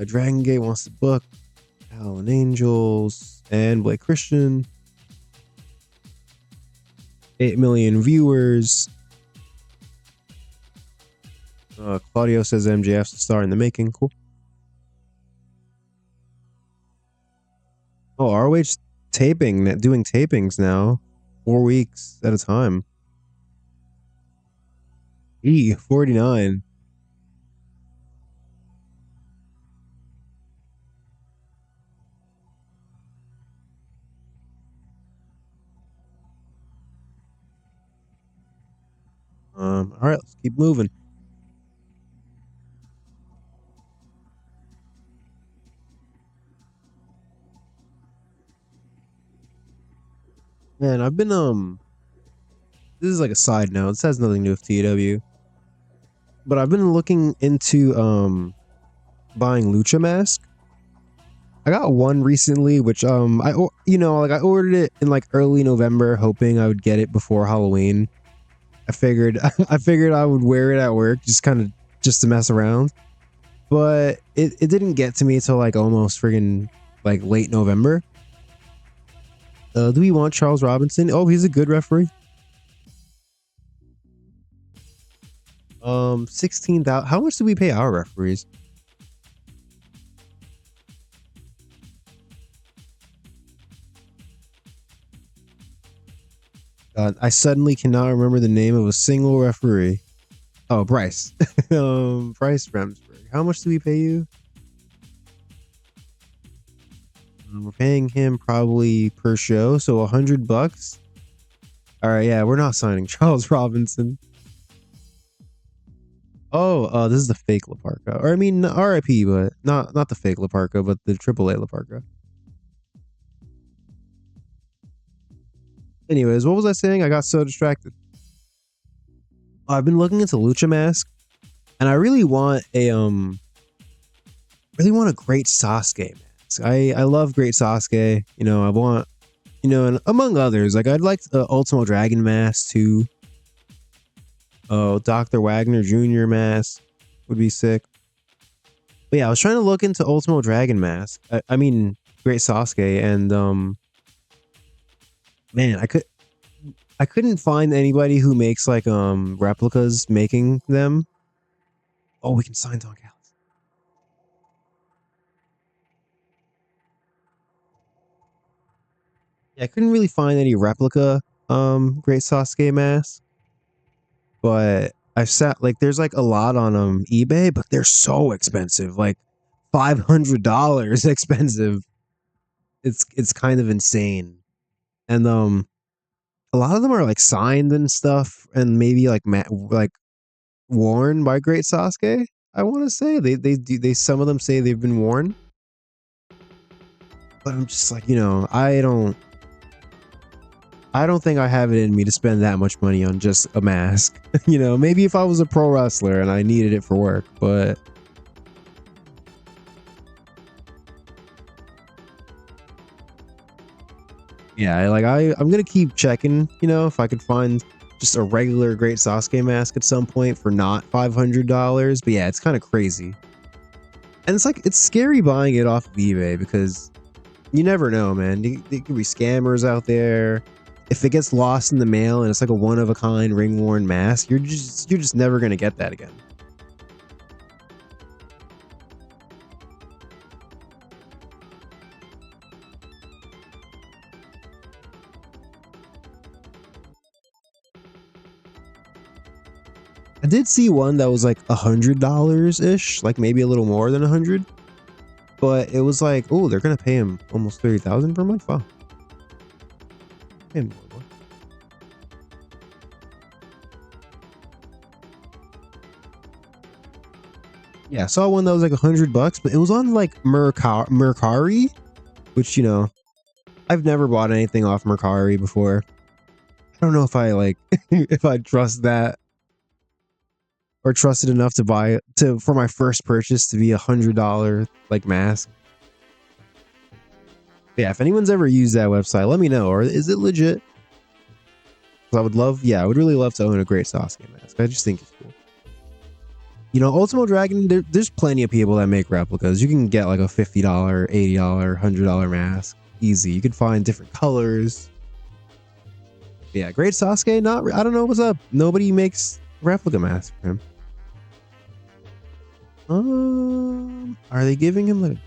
Dragon Gate wants to book Howlin' Angels and Blake Christian. 8 million viewers. Claudio says MJF's the star in the making. Cool. Oh, ROH doing tapings now. 4 weeks at a time. 49. All right, let's keep moving. Man, I've been this is like a side note. This has nothing to do with TEW. But I've been looking into buying Lucha Mask. I got one recently, which I ordered it in like early November, hoping I would get it before Halloween. I figured I would wear it at work, just to mess around. But it didn't get to me till like almost friggin' like late November. Do we want Charles Robinson? Oh, he's a good referee. 16,000. How much do we pay our referees? God, I suddenly cannot remember the name of a single referee. Oh, Bryce. Bryce Remsburg. How much do we pay you? We're paying him probably per show, so $100. All right, yeah, we're not signing Charles Robinson. Oh, this is the fake Laparca. Or I mean, RIP, but not the fake Laparca, but the AAA Laparca. Anyways, what was I saying? I got so distracted. I've been looking into Lucha Mask, and I really want a great Sasuke mask. I love great Sasuke. I want, and among others, like I'd like the Ultimo Dragon mask too. Oh, Dr. Wagner Jr. mask would be sick. But yeah, I was trying to look into Ultimo Dragon mask. I mean, great Sasuke, and man, I couldn't find anybody who makes like replicas making them. Oh, we can sign Don Callis. Yeah, I couldn't really find any replica great Sasuke masks. But I've sat like there's like a lot on eBay, but they're so expensive, like $500 expensive. It's kind of insane. And a lot of them are like signed and stuff, and maybe like worn by great Sasuke. I want to say they some of them say they've been worn. But I'm just like, I don't think I have it in me to spend that much money on just a mask. Maybe if I was a pro wrestler and I needed it for work, but yeah, I'm gonna keep checking, if I could find just a regular Great Sasuke mask at some point for not $500. But yeah, it's kind of crazy. And it's scary buying it off of eBay because you never know, man. There could be scammers out there. If it gets lost in the mail and it's like a one of a kind ring worn mask, you're just never gonna get that again. I did see one that was like $100 ish, like maybe a little more than 100, but it was like, oh, they're gonna pay him almost 30,000 per month. Wow. Yeah, I saw one that was like $100, but it was on like Mercari, which I've never bought anything off Mercari before. I don't know if I if I trust that or trust it enough to buy it for my first purchase to be $100 like mask. But yeah, if anyone's ever used that website, let me know. Or is it legit? I would really love to own a Great Sasuke mask. I just think it's cool. Ultimo Dragon, there's plenty of people that make replicas. You can get like a $50, $80, $100 mask. Easy. You can find different colors. Yeah, Great Sasuke, I don't know what's up. Nobody makes replica masks for him. Are they giving him like...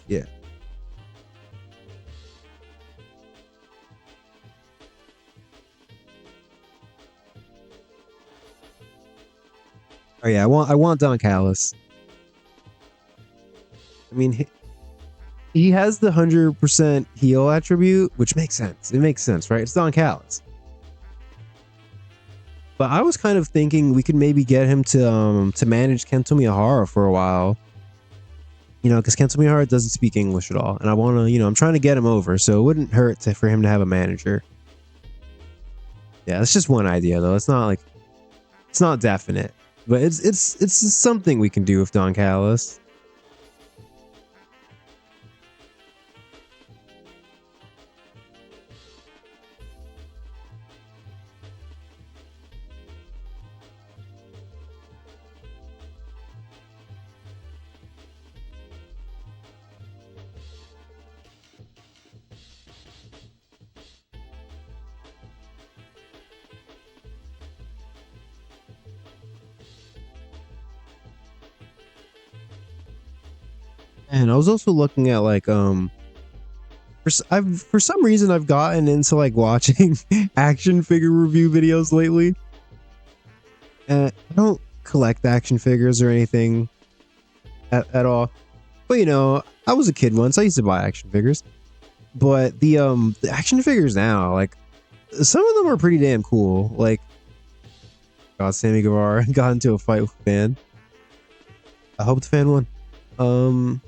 Yeah. Oh yeah, I want Don Callis. I mean, he has the 100% heal attribute, which makes sense. It makes sense, right? It's Don Callis. But I was kind of thinking we could maybe get him to manage Kento Miyahara for a while. Because Kento Miyahara doesn't speak English at all, and I want to, I'm trying to get him over, so it wouldn't hurt for him to have a manager. Yeah, that's just one idea though. It's not definite. But it's something we can do with Don Callis. And I was also looking at for some reason I've gotten into watching action figure review videos lately. And I don't collect action figures or anything at all. But I was a kid once. I used to buy action figures. But the action figures now, some of them are pretty damn cool. God, Sammy Guevara got into a fight with a fan. I hope the fan won.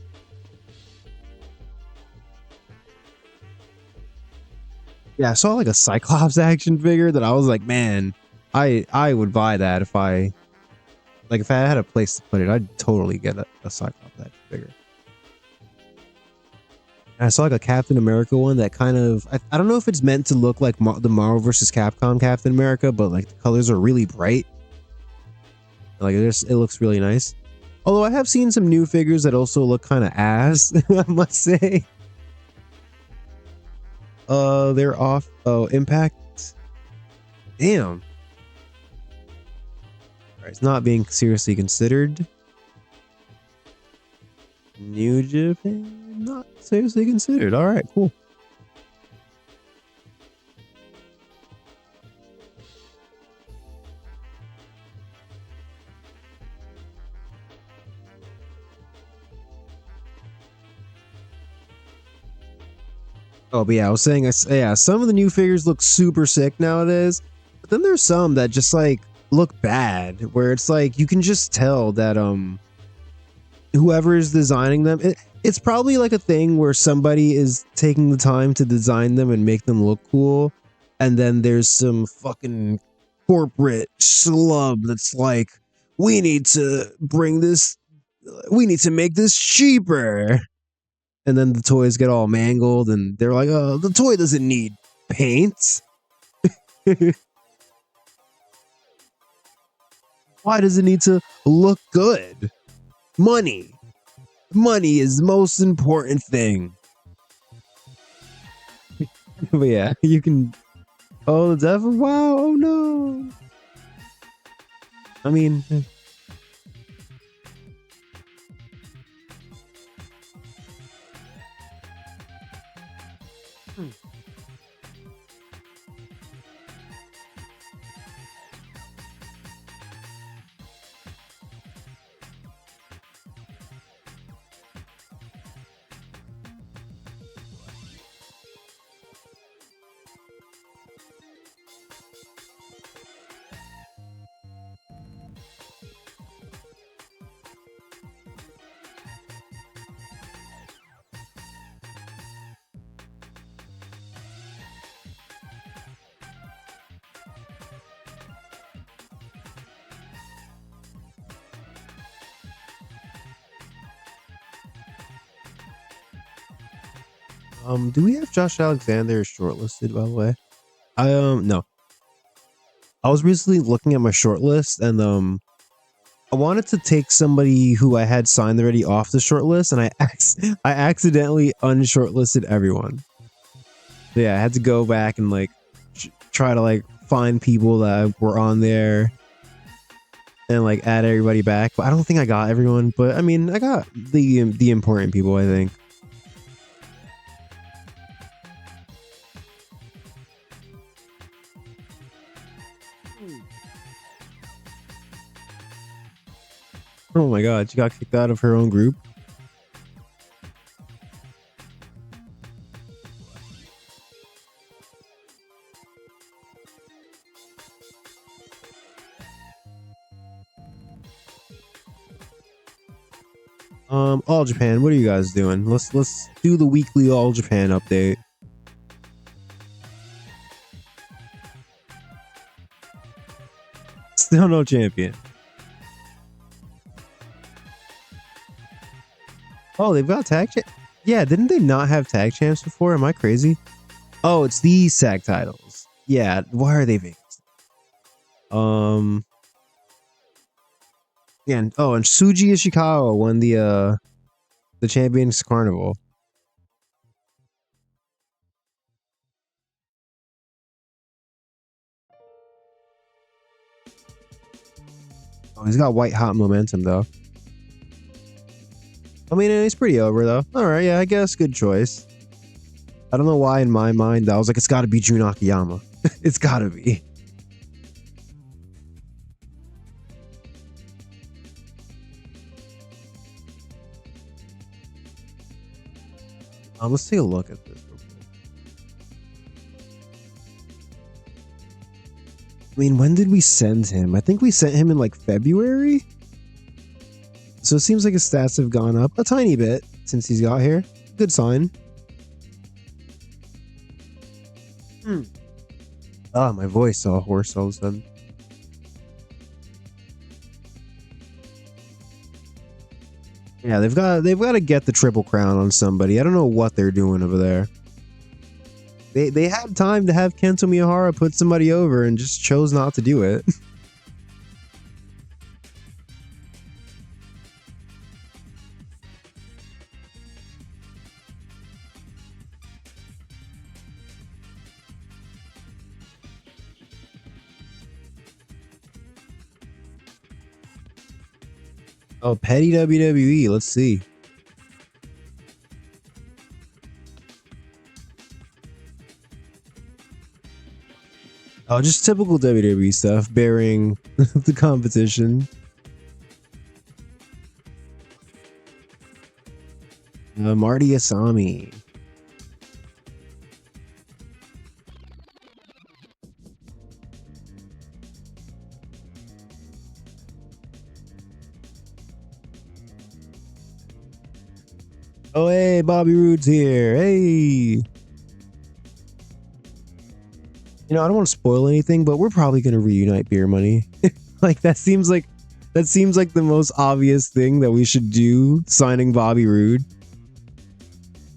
Yeah, I saw a Cyclops action figure that I was like, man, I would buy that if I had a place to put it. I'd totally get a Cyclops action figure. And I saw a Captain America one that kind of, I don't know if it's meant to look like the Marvel vs. Capcom Captain America, but the colors are really bright. It looks really nice. Although I have seen some new figures that also look kind of ass, I must say. They're off. Oh, Impact. Damn. All right, it's not being seriously considered. New Japan, not seriously considered. All right, cool. Oh, but yeah, I was saying, yeah, some of the new figures look super sick nowadays, but then there's some that just look bad, where it's you can just tell that whoever is designing them, It's probably like a thing where somebody is taking the time to design them and make them look cool, and then there's some fucking corporate schlub that's like, we need to make this cheaper. And then the toys get all mangled and they're like, oh, the toy doesn't need paint. Why does it need to look good? Money. Money is the most important thing. But yeah, you can. Oh, the devil! Wow! Oh no! I mean, do we have Josh Alexander shortlisted? By the way, no. I was recently looking at my shortlist, and I wanted to take somebody who I had signed already off the shortlist, and I accidentally unshortlisted everyone. So yeah, I had to go back and like try to like find people that were on there and like add everybody back. But I don't think I got everyone. But I mean, I got the important people, I think. Oh my god, she got kicked out of her own group. All Japan, what are you guys doing? Let's do the weekly All Japan update. Still no champion. Oh, they've got tag champ. Yeah, didn't they not have tag champs before? Am I crazy? Oh, it's these SAG titles. Yeah, why are they vacant? Yeah, and Suji Ishikawa won the Champions Carnival. Oh, he's got white hot momentum though. I mean, he's pretty over though. All right, yeah, I guess good choice. I don't know why in my mind I was like, it's got to be Jun Akiyama. It's got to be. Let's take a look at this real quick. I mean, when did we send him? I think we sent him in like February. So it seems like his stats have gone up a tiny bit since he's got here. Good sign. Ah, my voice all hoarse all of a sudden. Yeah, they've got to get the triple crown on somebody. I don't know what they're doing over there. They had time to have Kento Miyahara put somebody over and just chose not to do it. Oh, petty WWE. Let's see. Oh, just typical WWE stuff, bearing the competition. Marty Asami. Oh, hey, Bobby Roode's here. Hey. You know, I don't want to spoil anything, but we're probably going to reunite Beer Money. Like that seems like the most obvious thing that we should do, signing Bobby Roode.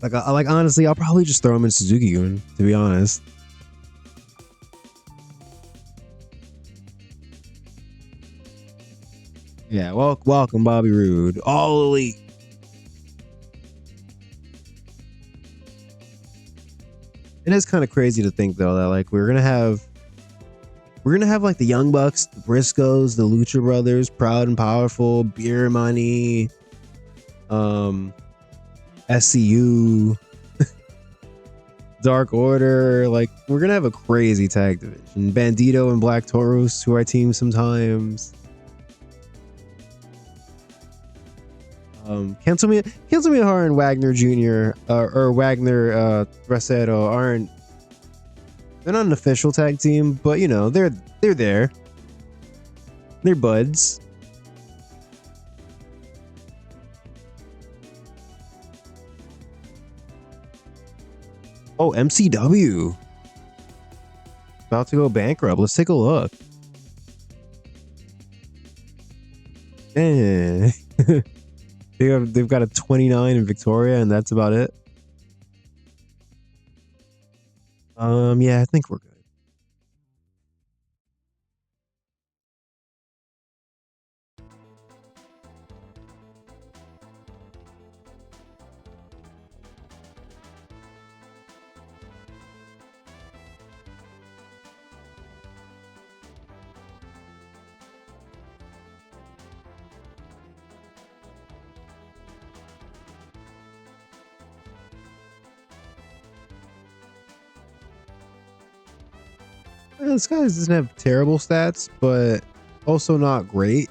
Like honestly, I'll probably just throw him in Suzuki-gun, to be honest. Yeah, welcome Bobby Roode. All elite. It is kind of crazy to think though that like we're gonna have like the Young Bucks, the Briscoes, the Lucha Brothers, Proud and Powerful, Beer Money, SCU, Dark Order. Like we're gonna have a crazy tag division. Bandito and Black Taurus, who I team sometimes. Cancel Me Hard and Wagner Jr. Or Wagner Bracero aren't. They're not an official tag team, but you know they're there. They're buds. Oh, MCW about to go bankrupt. Let's take a look. Eh. They've got a 29 in Victoria, and that's about it. Yeah, I think we're good. This guy doesn't have terrible stats, but also not great.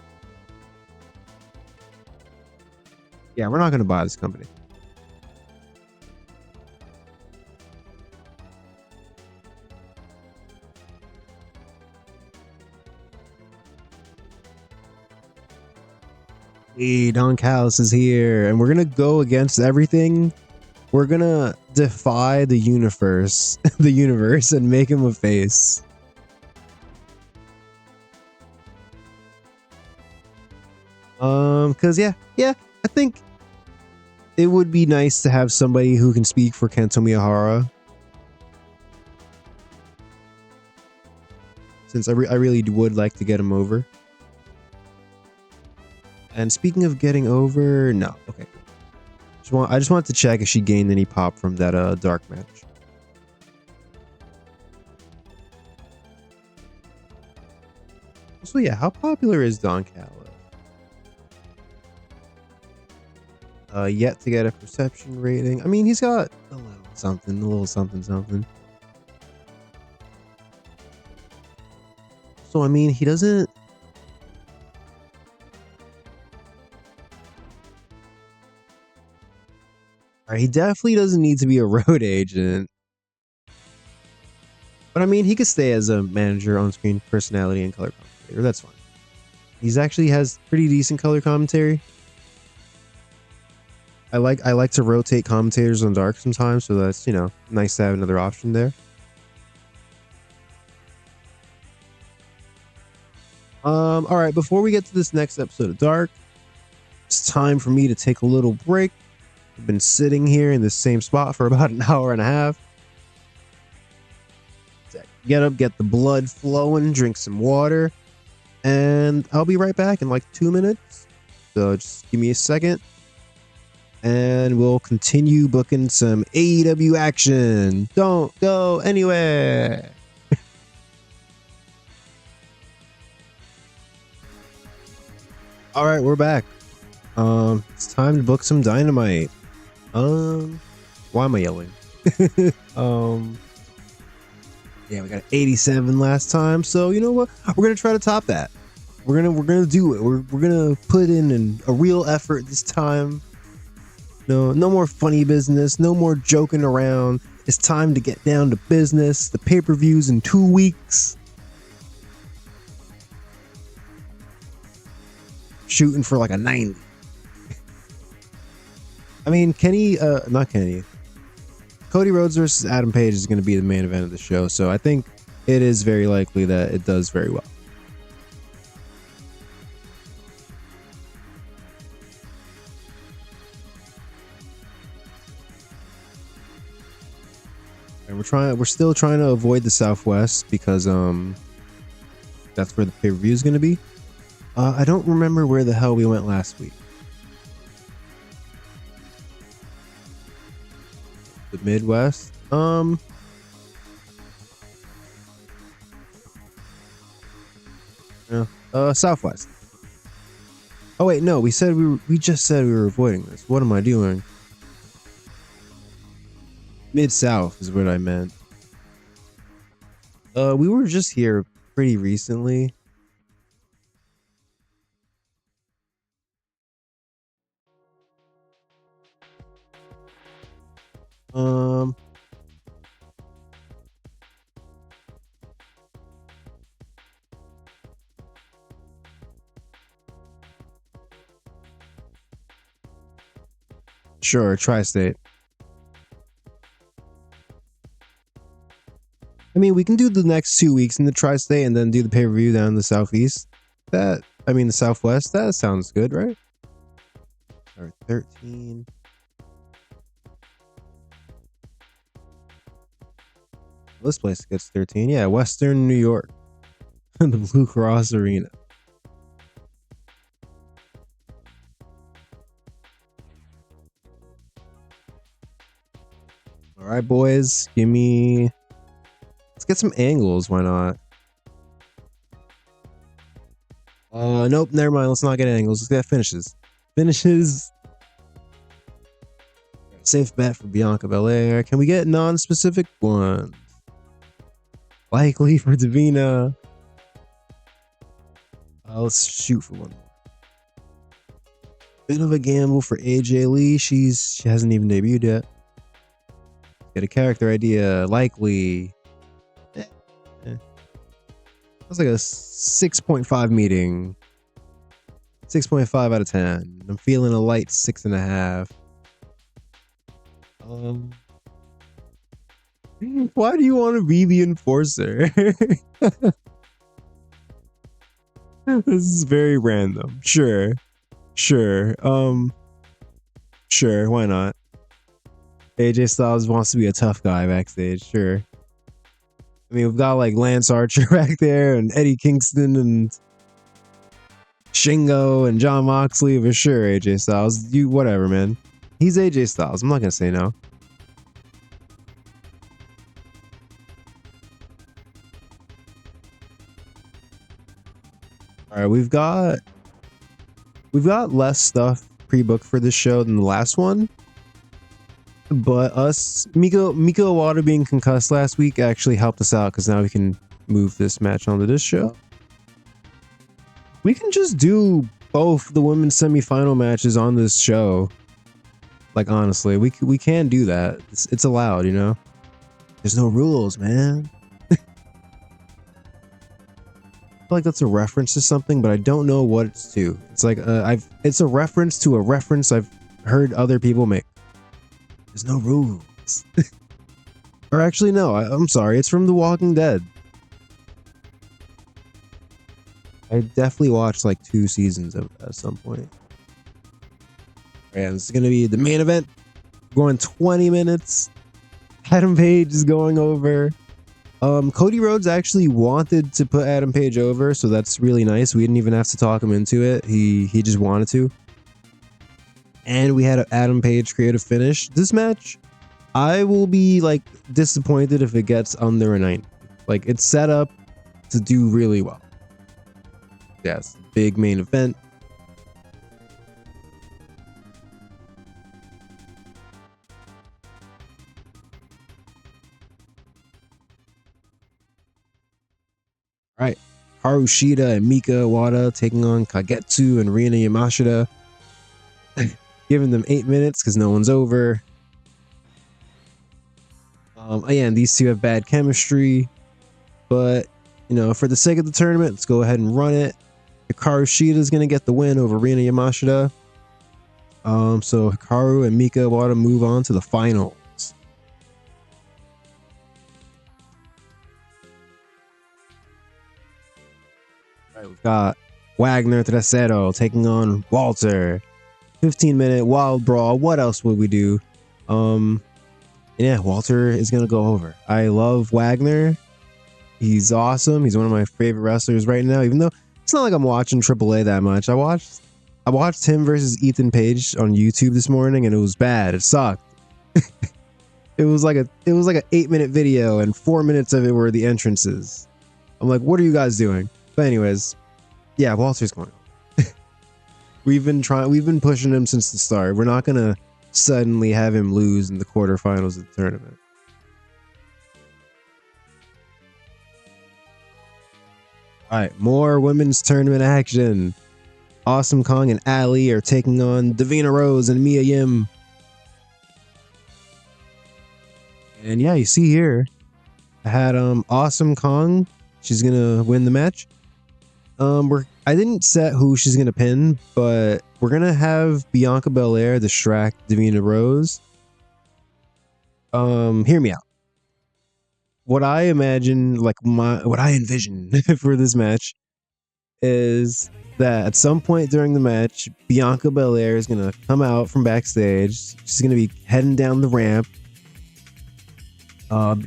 Yeah, we're not going to buy this company. Hey, Don Callis is here, and we're going to go against everything. We're going to defy the universe, and make him a face. Cause yeah, I think it would be nice to have somebody who can speak for Kento Miyahara. Since I really would like to get him over. And speaking of getting over, no, okay. I just wanted to check if she gained any pop from that dark match. So yeah, how popular is Don Callis? Yet to get a perception rating. I mean, he's got a little something. So I mean, he doesn't. He definitely doesn't need to be a road agent. But I mean, he could stay as a manager, on-screen personality, and color commentator. That's fine. He's actually has pretty decent color commentary. I like to rotate commentators on Dark sometimes, so that's, you know, nice to have another option there. All right, before we get to this next episode of Dark, it's time for me to take a little break. I've been sitting here in the same spot for about an hour and a half. Get up, get the blood flowing, drink some water, and I'll be right back in like 2 minutes. So just give me a second, and we'll continue booking some AEW action. Don't go anywhere. All right, we're back. It's time to book some Dynamite. Why am I yelling? Yeah, we got 87 last time, so you know what? We're gonna try to top that. We're gonna do it. We're gonna put in a real effort this time. No more funny business. No more joking around. It's time to get down to business. The pay-per-view's in 2 weeks. Shooting for like a 90. I mean, not Kenny. Cody Rhodes versus Adam Page is going to be the main event of the show, so I think it is very likely that it does very well. And we're still trying to avoid the Southwest because that's where the pay-per-view is going to be. I don't remember where the hell we went last week. The Midwest. Southwest. Oh wait, no, we just said we were avoiding this. What am I doing? Mid-South is what I meant. We were just here pretty recently. Sure, Tri-State. I mean, we can do the next 2 weeks in the Tri-State and then do the pay-per-view down in the Southeast. The Southwest. That sounds good, right? All right, 13. This place gets 13. Yeah, Western New York. The Blue Cross Arena. All right, boys. Let's get some angles. Why not? Nope. Never mind. Let's not get angles. Let's get finishes. Safe bet for Bianca Belair. Can we get non-specific ones? Likely for Davina. Let's shoot for one more. Bit of a gamble for AJ Lee. She hasn't even debuted yet. Get a character idea. Likely. That's like a 6.5 meeting. 6.5 out of 10. I'm feeling a light 6.5. Why do you want to be the enforcer? This is very random. Sure. Sure, why not? AJ Styles wants to be a tough guy backstage, sure. I mean, we've got like Lance Archer back there and Eddie Kingston and Shingo and John Moxley for sure. AJ Styles, whatever, man. He's AJ Styles. I'm not gonna say no. All right, we've got less stuff pre-booked for this show than the last one. But Miko Iwata being concussed last week actually helped us out because now we can move this match onto this show. We can just do both the women's semifinal matches on this show. Like, honestly, we can do that. It's allowed, you know? There's no rules, man. I feel like that's a reference to something, but I don't know what it's to. It's like it's a reference to a reference I've heard other people make. There's no rules. Or actually, no, I'm sorry. It's from The Walking Dead. I definitely watched like 2 seasons of it at some point. And this is going to be the main event. We're going 20 minutes. Adam Page is going over. Cody Rhodes actually wanted to put Adam Page over, so that's really nice. We didn't even have to talk him into it. He just wanted to. And we had an Adam Page creative finish. This match, I will be like disappointed if it gets under a 90. Like, it's set up to do really well. Yes, big main event. All right, Haru Shida and Mika Iwata taking on Kagetsu and Rina Yamashita. Giving them 8 minutes because no one's over. Again, these two have bad chemistry, but you know, for the sake of the tournament, let's go ahead and run it. Hikaru Shida is going to get the win over Rina Yamashita. So Hikaru and Mika want to move on to the finals. All right, we've got Wagner Tercero taking on Walter. 15-minute wild brawl. What else would we do? Yeah, Walter is gonna go over. I love Wagner. He's awesome. He's one of my favorite wrestlers right now. Even though it's not like I'm watching AAA that much. I watched him versus Ethan Page on YouTube this morning, and it was bad. It sucked. It was like an 8-minute video, and 4 minutes of it were the entrances. I'm like, what are you guys doing? But anyways, yeah, Walter's going on. We've been pushing him since the start. We're not gonna suddenly have him lose in the quarterfinals of the tournament. All right, more women's tournament action. Awesome Kong and Ali are taking on Davina Rose and Mia Yim. And yeah, you see here, I had Awesome Kong. She's gonna win the match. I didn't set who she's gonna pin, but we're gonna have Bianca Belair distract Davina Rose. Hear me out. What I imagine, what I envision for this match is that at some point during the match, Bianca Belair is gonna come out from backstage. She's gonna be heading down the ramp.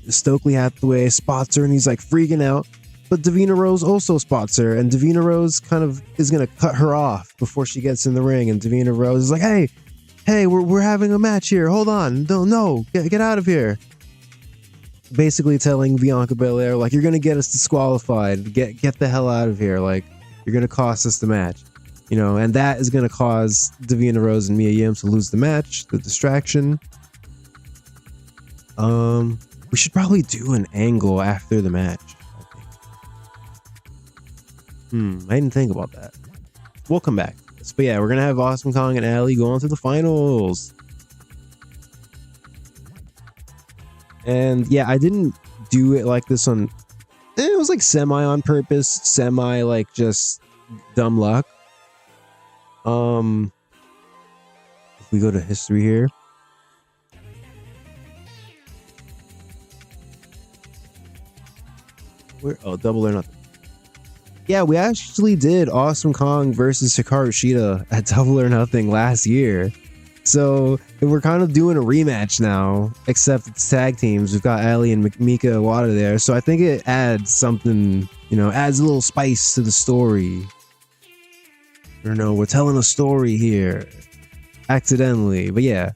Stokely Hathaway spots her and he's like freaking out. But Davina Rose also spots her, and Davina Rose kind of is gonna cut her off before she gets in the ring. And Davina Rose is like, "Hey, we're having a match here. Hold on, no, get out of here." Basically telling Bianca Belair, like, you're gonna get us disqualified. Get the hell out of here. Like, you're gonna cost us the match, and that is gonna cause Davina Rose and Mia Yim to lose the match, the distraction. We should probably do an angle after the match. I didn't think about that. We'll come back. But yeah, we're gonna have Awesome Kong and Ali go on to the finals. And yeah, I didn't do it like this on. It was like semi on purpose, semi like just dumb luck. If we go to history here. Double or nothing. Yeah, we actually did Awesome Kong versus Hikaru Shida at Double or Nothing last year. So we're kind of doing a rematch now, except it's tag teams. We've got Ali and Mika Iwata there. So I think it adds something, adds a little spice to the story. We're telling a story here. Accidentally. But yeah.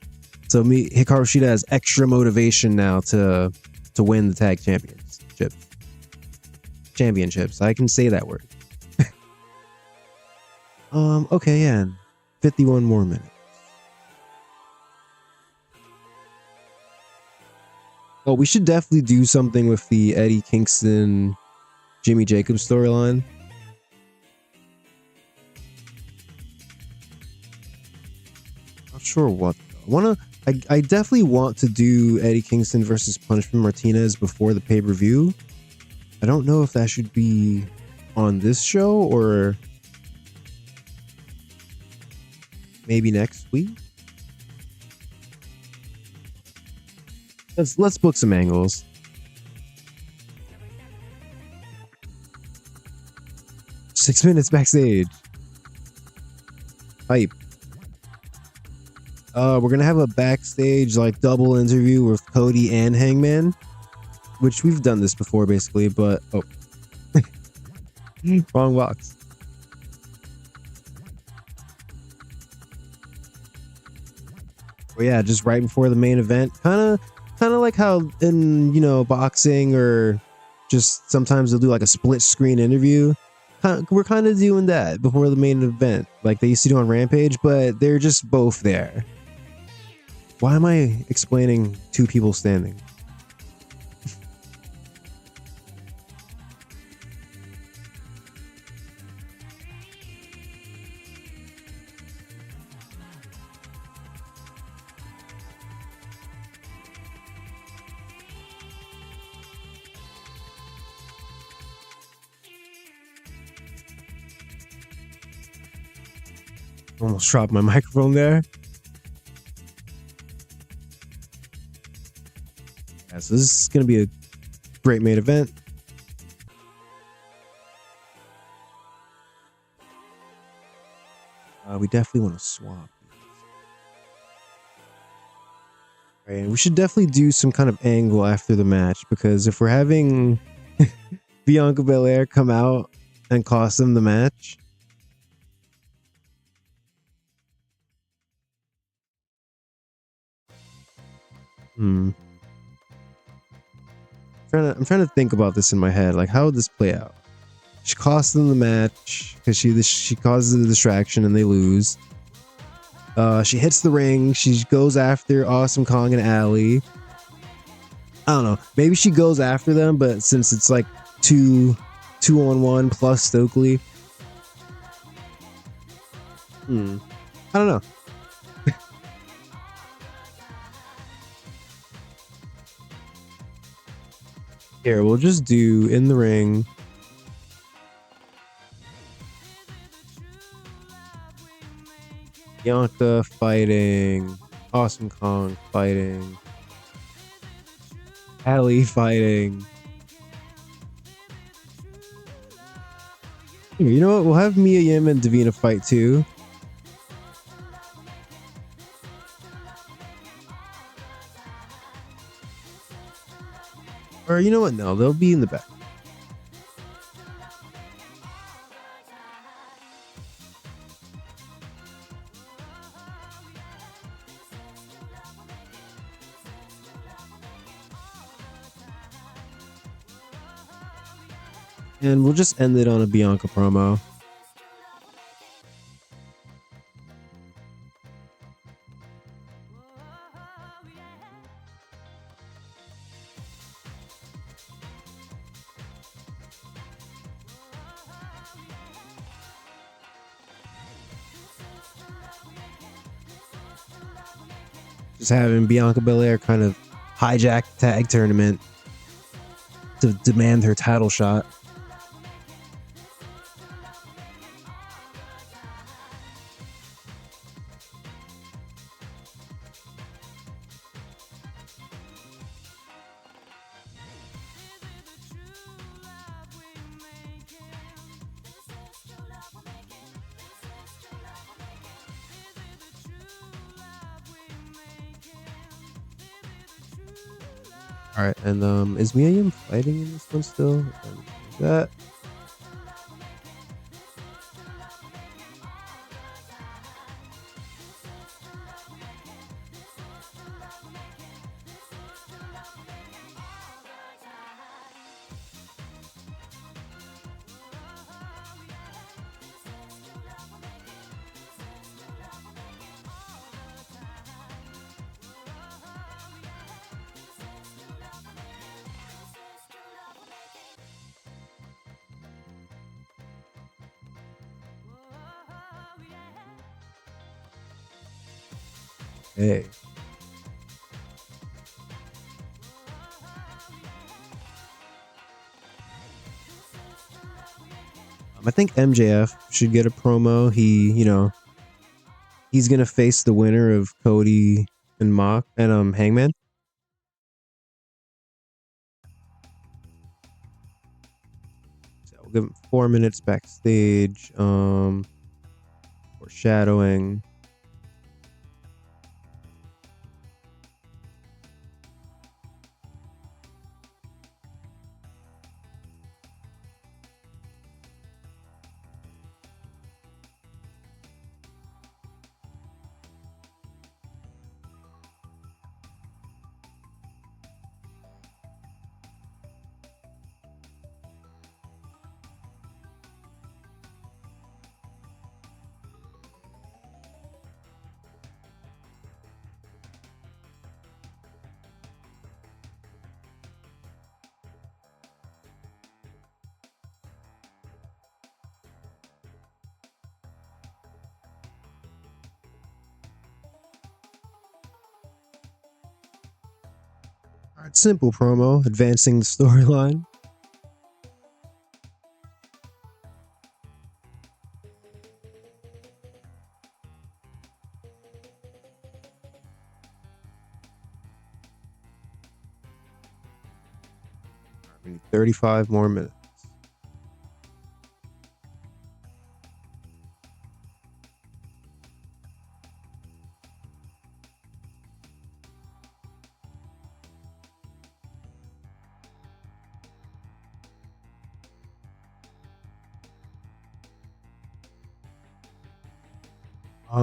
So Hikaru Shida has extra motivation now to win the tag championships. I can say that word. Okay, yeah. 51 more minutes. Oh, we should definitely do something with the Eddie Kingston, Jimmy Jacobs storyline. Not sure what. I definitely want to do Eddie Kingston versus Punishment Martinez before the pay-per-view. I don't know if that should be on this show or maybe next week. Let's book some angles. Six minutes backstage. Hype. We're gonna have a backstage double interview with Cody and Hangman, which we've done this before basically, but wrong box. Well, yeah, just right before the main event, kind of like how in boxing or just sometimes they'll do like a split screen interview. We're kind of doing that before the main event, like they used to do on Rampage, but they're just both there. Why am I explaining two people standing? Almost dropped my microphone there. so this is going to be a great main event. We definitely want to swap. All right, and we should definitely do some kind of angle after the match, because if we're having Bianca Belair come out and cost them the match. I'm trying to think about this in my head. Like, how would this play out? She costs them the match because she causes the distraction and they lose. She hits the ring. She goes after Awesome Kong and Alley. I don't know. Maybe she goes after them, but since it's like two on one plus Stokely. I don't know. Here, we'll just do in the ring. Bianca fighting. Awesome Kong fighting. Alley fighting. You know what? We'll have Mia Yim and Davina fight too. Or you know what? No, they'll be in the back. And we'll just end it on a Bianca promo. Just having Bianca Belair kind of hijack the tag tournament to demand her title shot. All right, and is Mia Yim fighting in this one still? That. Hey. I think MJF should get a promo. He's gonna face the winner of Cody and Mock and Hangman. So we'll give him 4 minutes backstage. Foreshadowing. All right, simple promo, advancing the storyline. We need 35 more minutes.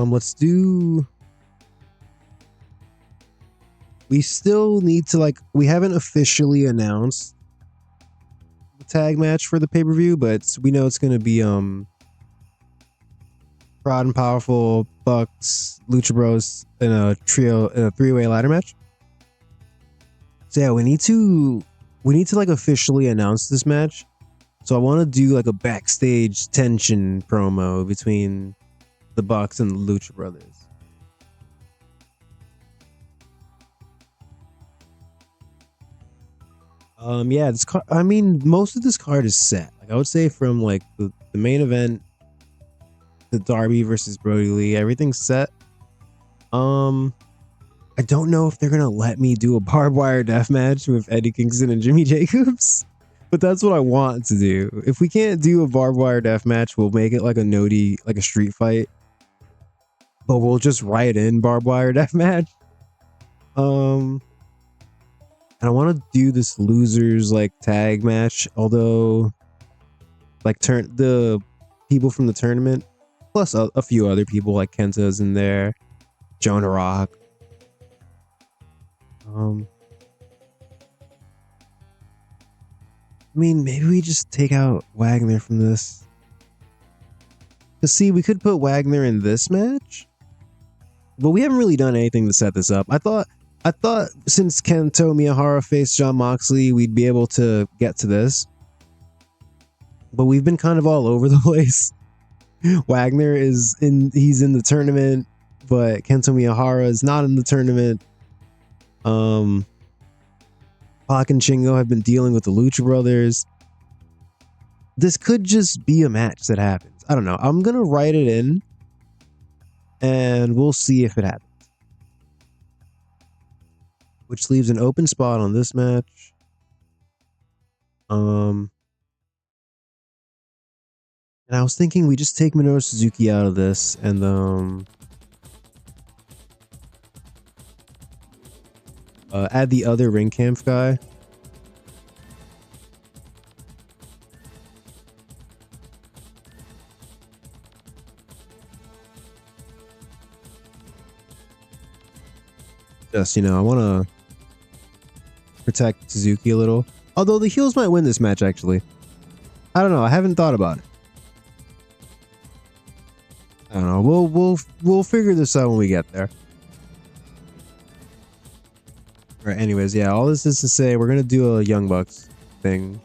Let's do. We still need to we haven't officially announced the tag match for the pay-per-view, but we know it's gonna be Proud and Powerful, Bucks, Lucha Bros in a three-way ladder match. So yeah, we need to officially announce this match. So I want to do a backstage tension promo between the Bucks and the Lucha Brothers. Yeah, this card, I mean, most of this card is set. I would say from the main event, the Darby versus Brody Lee, everything's set. I don't know if they're gonna let me do a barbed wire death match with Eddie Kingston and Jimmy Jacobs, but that's what I want to do. If we can't do a barbed wire death match, we'll make it like a noti, like a street fight, but we'll just write in barbed wire death match. And I want to do this losers tag match, although the people from the tournament plus a few other people like Kenta's in there, Jonah Rock. I mean, maybe we just take out Wagner from this. Cause see, we could put Wagner in this match, but we haven't really done anything to set this up. I thought since Kento Miyahara faced Jon Moxley, we'd be able to get to this, but we've been kind of all over the place. Wagner he's in the tournament, but Kento Miyahara is not in the tournament. Pac and Shingo have been dealing with the Lucha Brothers. This could just be a match that happens. I don't know. I'm gonna write it in, and we'll see if it happens. Which leaves an open spot on this match. And I was thinking we just take Minoru Suzuki out of this and add the other ring camp guy. Just, I want to protect Suzuki a little. Although the heels might win this match, actually. I don't know. I haven't thought about it. I don't know. We'll figure this out when we get there. Alright, anyways, yeah, all this is to say we're gonna do a Young Bucks thing.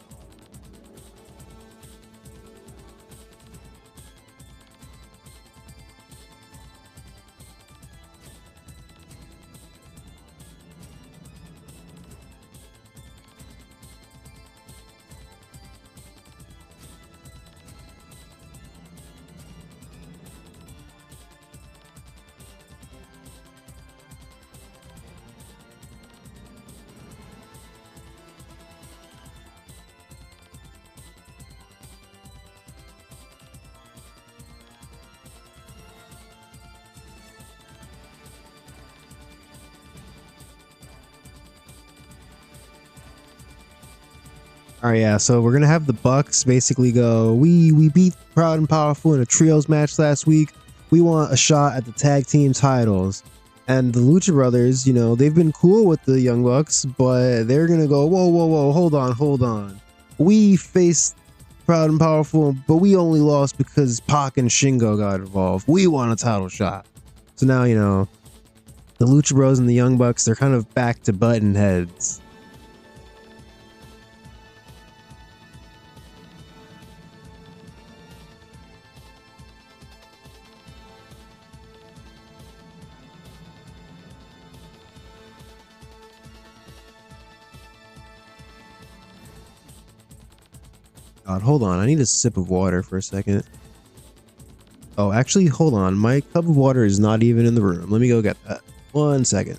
All right, yeah, so we're gonna have the Bucks basically go, we beat Proud and Powerful in a trios match last week. We want a shot at the tag team titles. And the Lucha Brothers, they've been cool with the Young Bucks, but they're gonna go, whoa, hold on. We faced Proud and Powerful, but we only lost because Pac and Shingo got involved. We want a title shot. So now, the Lucha Bros and the Young Bucks, they're kind of back to button heads. God, hold on. I need a sip of water for a second. Oh, actually, hold on. My cup of water is not even in the room. Let me go get that. 1 second.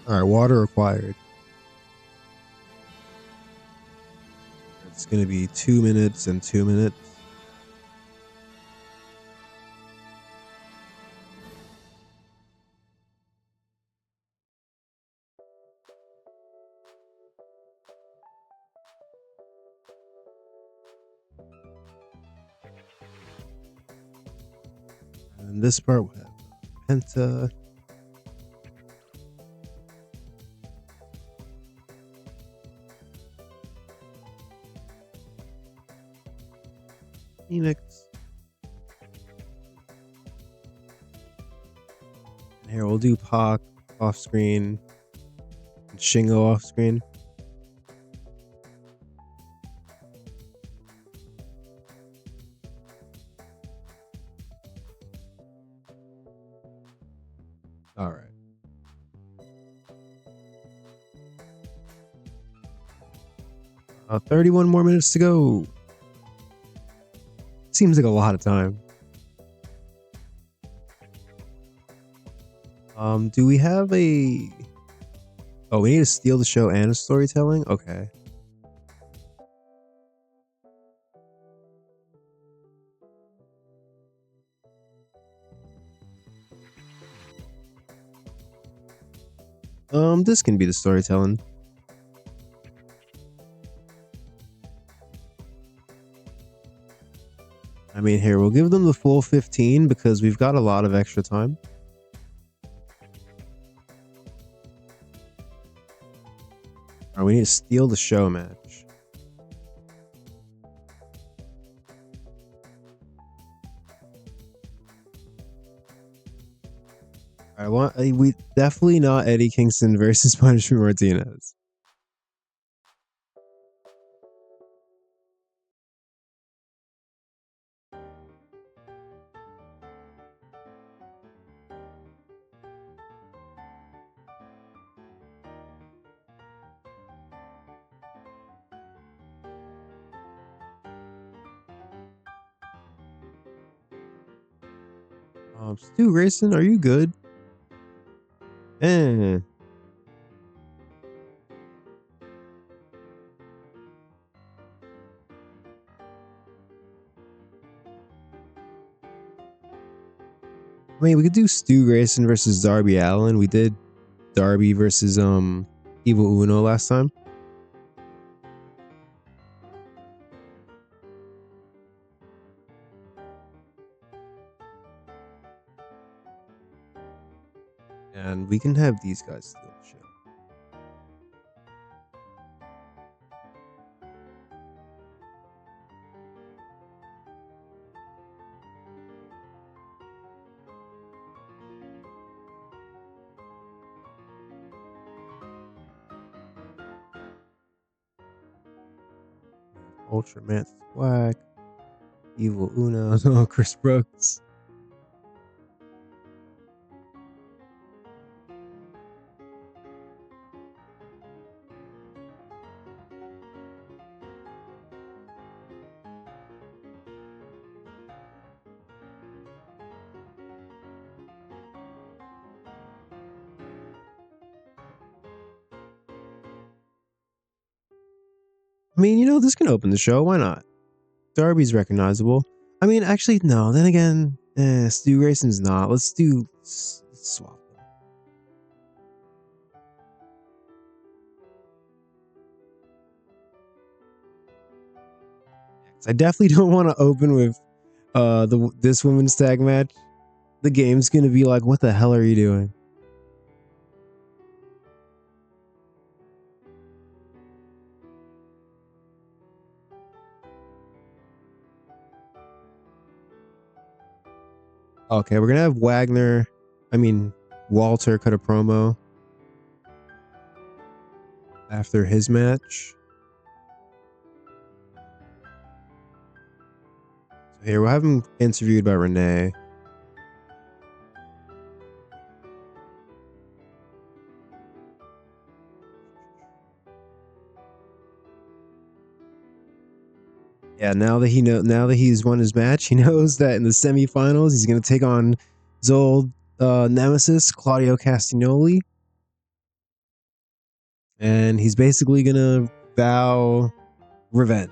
All right, water required. It's going to be 2 minutes and 2 minutes. And this part will have Penta. Phoenix. And here we'll do Pac off screen and Shingo off screen. All right. Uh, 31 more minutes to go. Seems like a lot of time. Do we have a... Oh, we need to steal the show and a storytelling? Okay. This can be the storytelling. I mean, here, we'll give them the full 15 because we've got a lot of extra time. All right, we need to steal the show match. We definitely not Eddie Kingston versus Punishment Martinez. Stu Grayson, are you good? Eh. I mean, we could do Stu Grayson versus Darby Allin. We did Darby versus Evil Uno last time. And we can have these guys steal the show. Ultraman Swag, Evil Uno, Chris Brooks. I mean, you know, this can open the show. Why not? Darby's recognizable. I mean, actually, no. Then again, Stu Grayson's not. Let's swap them. I definitely don't want to open with this women's tag match. The game's gonna be like, what the hell are you doing? Okay, we're gonna have Walter cut a promo after his match. So here, we'll have him interviewed by Renee. Yeah, now that he's won his match, he knows that in the semifinals he's gonna take on his old nemesis, Claudio Castagnoli. and he's basically gonna vow revenge.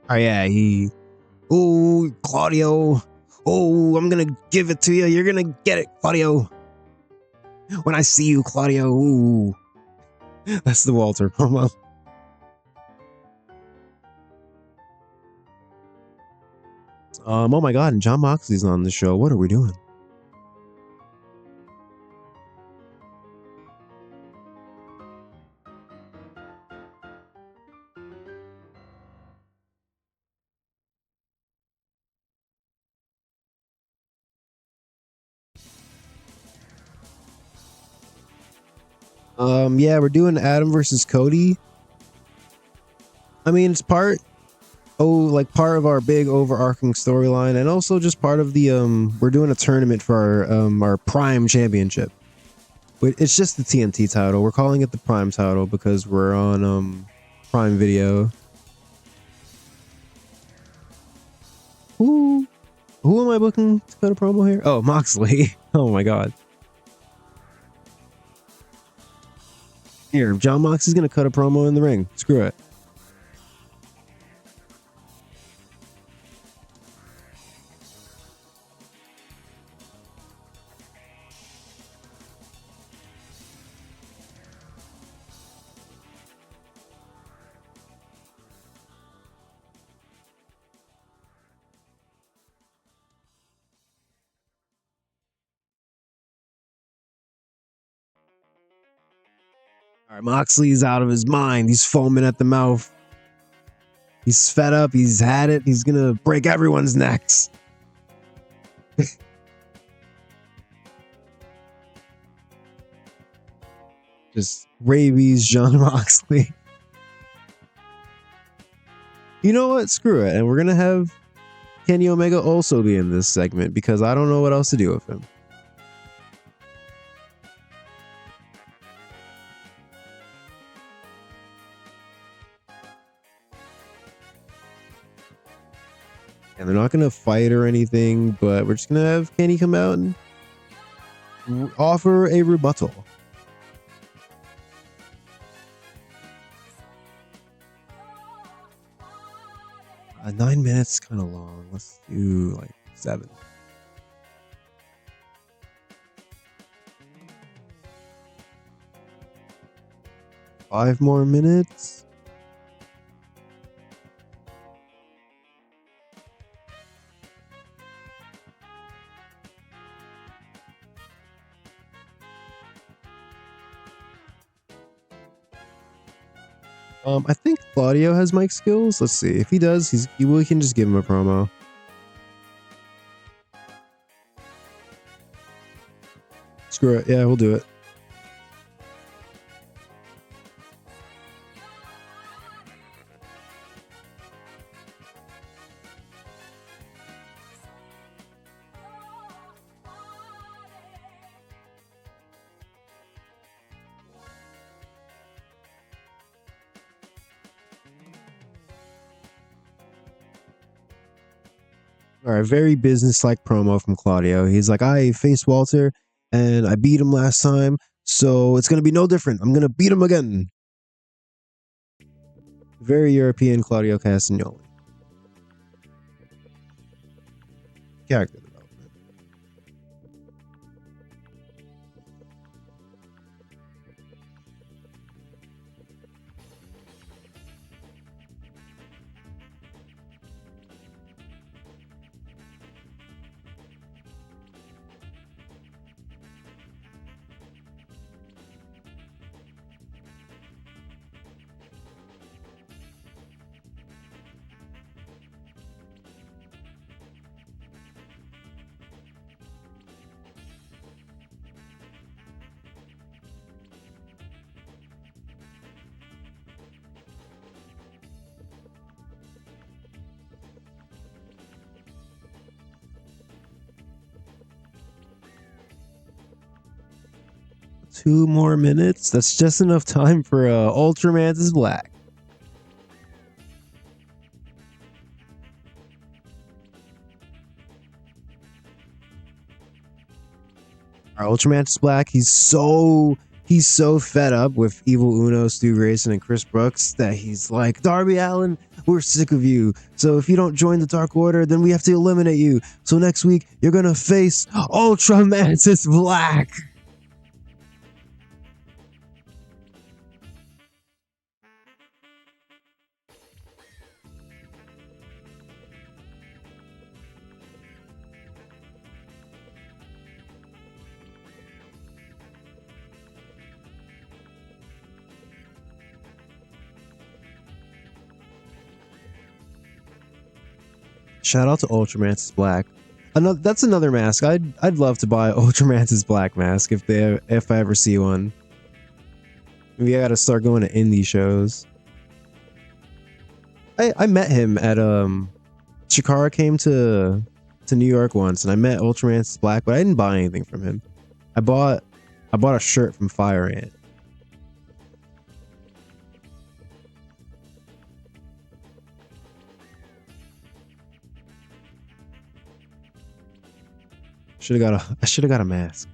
Oh yeah, oh, Claudio. Oh, I'm gonna give it to you. You're gonna get it, Claudio. When I see you, Claudio. Ooh. That's the Walter promo. Oh my god, and John Moxley's on the show. What are we doing? Yeah, we're doing Adam versus Cody. I mean, it's part of our big overarching storyline, and also just part of the we're doing a tournament for our Prime Championship. It's just the TNT title. We're calling it the Prime title because we're on Prime Video. Who am I booking to cut a promo here? Oh, Moxley. Oh my god. Here, John Moxley's gonna cut a promo in the ring. Screw it. All right, Moxley's out of his mind. He's foaming at the mouth. He's fed up. He's had it. He's gonna break everyone's necks. Just rabies, John Moxley. You know what? Screw it. And we're gonna have Kenny Omega also be in this segment because I don't know what else to do with him. And they're not going to fight or anything, but we're just going to have Kenny come out and offer a rebuttal. 9 minutes kind of long. Let's do like 7. Five more minutes. I think Claudio has mic skills. Let's see. If he does, we can just give him a promo. Screw it. Yeah, we'll do it. All right, very business-like promo from Claudio. He's like, I faced Walter, and I beat him last time, so it's going to be no different. I'm going to beat him again. Very European Claudio Castagnoli. Character development. 2 more minutes. That's just enough time for Ultramantis Black. Our Ultramantis Black, he's so fed up with Evil Uno, Stu Grayson, and Chris Brooks that he's like, Darby Allin, we're sick of you. So if you don't join the Dark Order, then we have to eliminate you. So next week, you're gonna face Ultramantis Black. Shout out to Ultramantis Black. That's another mask. I'd love to buy Ultramantis Black mask if I ever see one. Maybe I gotta start going to indie shows. I met him at Chikara came to New York once, and I met Ultramantis Black, but I didn't buy anything from him. I bought a shirt from Fire Ant. I should have got a mask.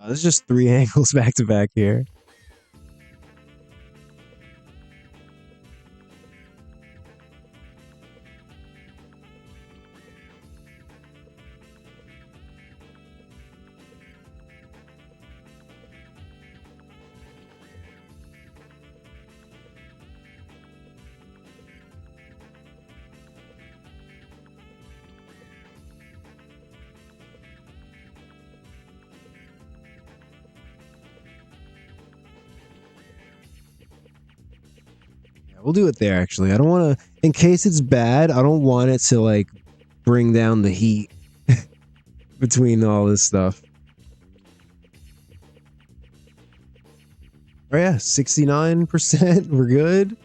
There's just 3 angles back to back here. We'll do it there, actually. I don't want to, in case it's bad, I don't want it to, like, bring down the heat between all this stuff. Oh, yeah, 69%. We're good.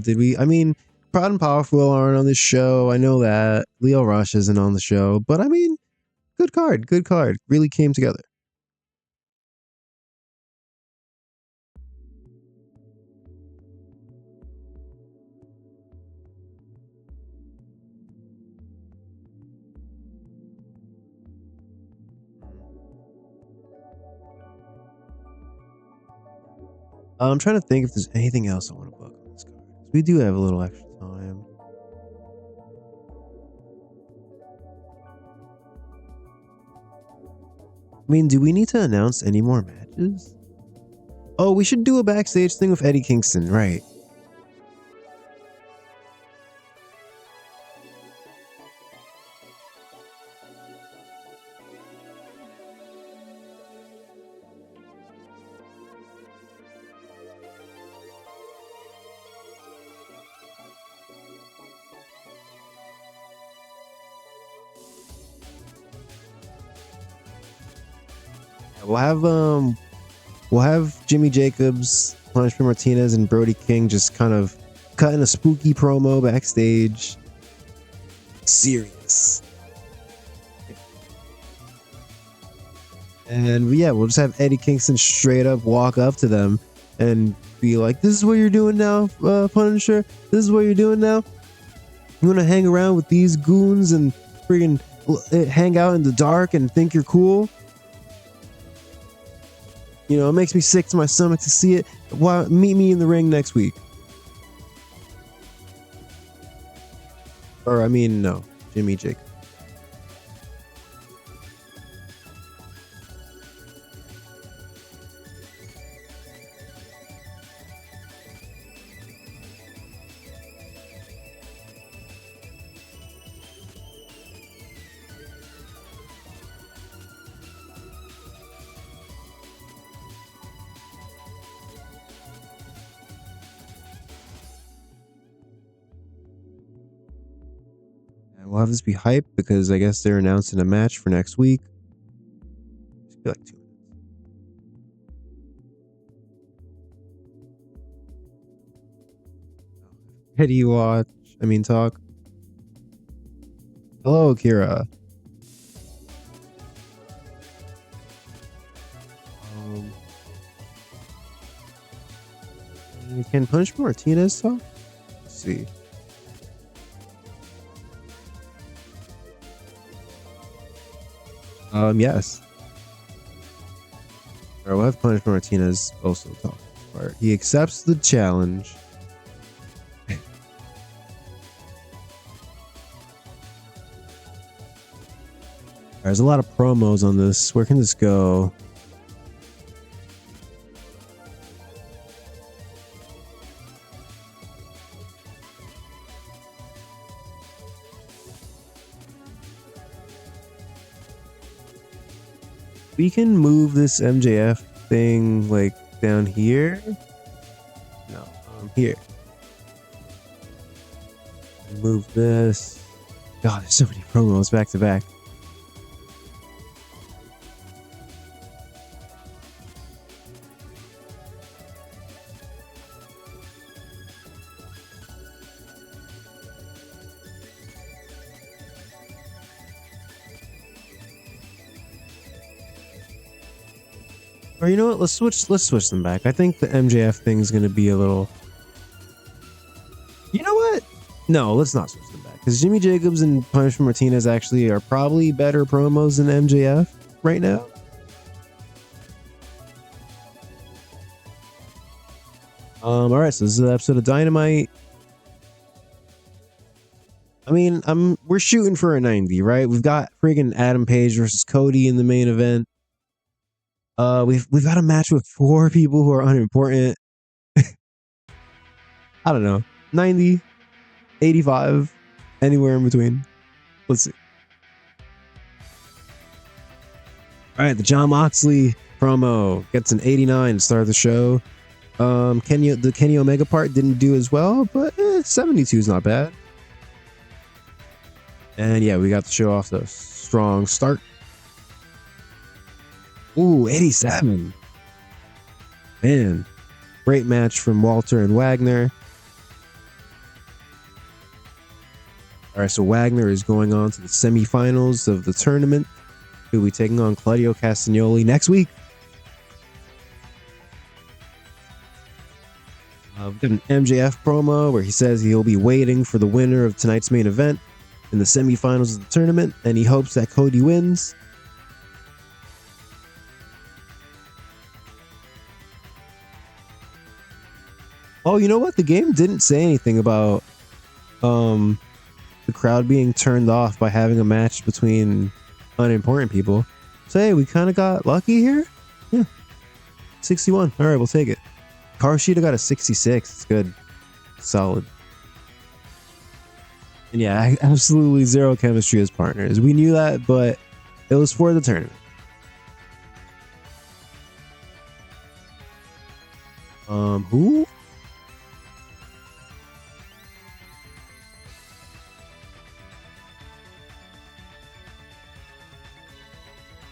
Did we, I mean, Proud and Powerful aren't on this show. I know that. Leo Rush isn't on the show. But, I mean, good card. Good card. Really came together. I'm trying to think if there's anything else I want to book on this card. We do have a little extra time. I mean, do we need to announce any more matches? Oh, we should do a backstage thing with Eddie Kingston, right? We'll have Jimmy Jacobs, Punishment Martinez, and Brody King just kind of cutting a spooky promo backstage. Serious. And yeah, we'll just have Eddie Kingston straight up walk up to them and be like, "This is what you're doing now, Punisher. This is what you're doing now. You want to hang around with these goons and freaking hang out in the dark and think you're cool? You know, it makes me sick to my stomach to see it. Why, meet me in the ring next week." Or, I mean, no, Jimmy Jacobs. we'll have this be hype because I guess they're announcing a match for next week. It's like 2 minutes. How do you watch? I mean, talk. Hello, Kira. Can Punch Martinez talk? Let's see. Yes. Alright, we'll have Punch Martinez also talk. Alright, he accepts the challenge. There's a lot of promos on this. Where can this go? We can move this MJF thing like down here. No, here. Move this. God, there's so many promos back to back. Or you know what? Let's switch them back. I think the MJF thing is going to be a little. You know what? No, let's not switch them back because Jimmy Jacobs and Punishment Martinez actually are probably better promos than MJF right now. All right, so this is an episode of Dynamite. I mean, we're shooting for a 90, right? We've got friggin' Adam Page versus Cody in the main event. We've got a match with 4 people who are unimportant. I don't know. 90, 85, anywhere in between. Let's see. All right, the Jon Moxley promo gets an 89 to start the show. The Kenny Omega part didn't do as well, but 72 is not bad. And yeah, we got to show off the strong start. Ooh, 87. Man, great match from Walter and Wagner. All right, so Wagner is going on to the semifinals of the tournament. He'll be taking on Claudio Castagnoli next week. We've got an MJF promo where he says he'll be waiting for the winner of tonight's main event in the semifinals of the tournament, and he hopes that Cody wins. Oh, you know what? The game didn't say anything about the crowd being turned off by having a match between unimportant people. So hey, we kind of got lucky here. Yeah, 61. All right, we'll take it. Karshida got a 66. It's good, solid. And yeah, absolutely zero chemistry as partners. We knew that, but it was for the tournament. Who?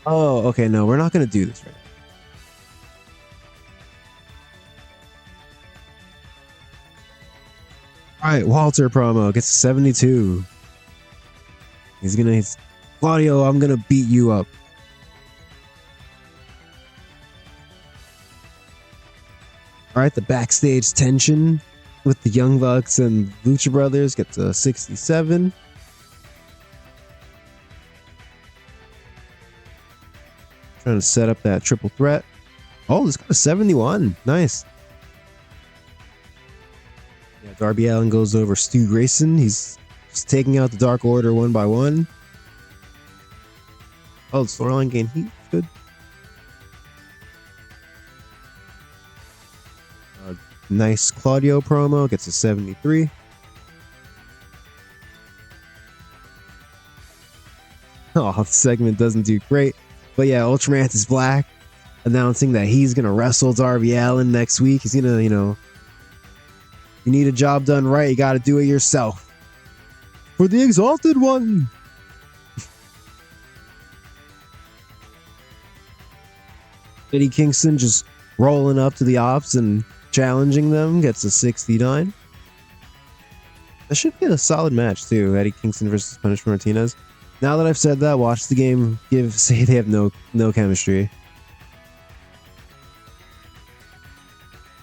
Oh, okay. No, we're not going to do this right now. All right, Walter promo gets 72. He's Claudio, I'm going to beat you up. All right, the backstage tension with the Young Bucks and Lucha Brothers gets a 67. Trying to set up that triple threat. Oh, it's got a 71. Nice. Yeah, Darby Allin goes over Stu Grayson. He's just taking out the Dark Order one by one. Oh, the storyline gain heat. Good. Nice Claudio promo. Gets a 73. Oh, the segment doesn't do great. But yeah, Ultramantis Black announcing that he's going to wrestle Darby Allin next week. He's going to, you need a job done right. You got to do it yourself. For the Exalted One! Eddie Kingston just rolling up to the Ops and challenging them, gets a 69. That should be a solid match too, Eddie Kingston versus Punishment Martinez. Now that I've said that, watch the game, say they have no chemistry.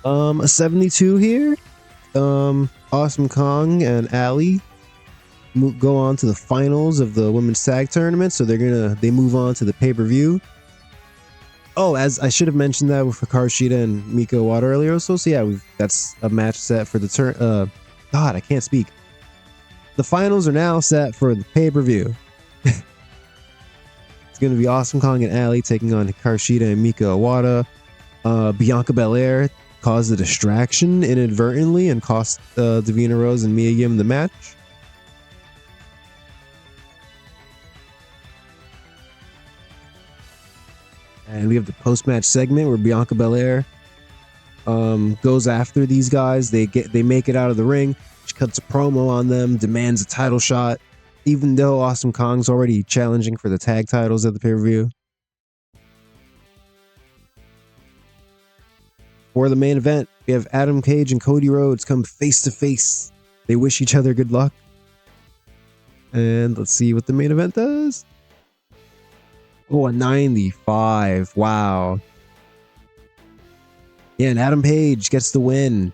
A 72 here. Awesome Kong and Ali go on to the finals of the women's tag tournament, so they move on to the pay-per-view. Oh, as I should have mentioned that with Hikaru Shida and Mika Iwata earlier. So yeah, that's a match set for the turn. God, I can't speak. The finals are now set for the pay-per-view. It's going to be Awesome Kong and Ali taking on Hikaru Shida and Mika Iwata. Bianca Belair caused a distraction inadvertently and cost Davina Rose and Mia Yim the match. And we have the post-match segment where Bianca Belair goes after these guys. They make it out of the ring. She cuts a promo on them, demands a title shot, even though Awesome Kong's already challenging for the tag titles at the pay-per-view. For the main event, we have Adam Page and Cody Rhodes come face to face. They wish each other good luck. And let's see what the main event does. Oh, a 95. Wow. Yeah, and Adam Page gets the win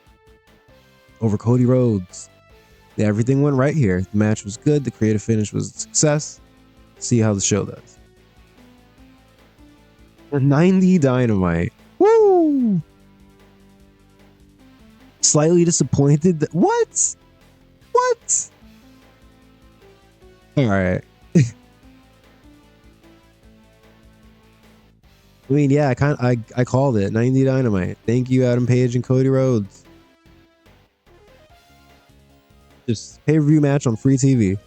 over Cody Rhodes. Yeah, everything went right here. The match was good. The creative finish was a success. See how the show does. A 90 Dynamite. Woo! Slightly disappointed. What? What? All right. I mean, yeah, I called it. 90 Dynamite. Thank you, Adam Page and Cody Rhodes. Just pay-per-view match on free TV.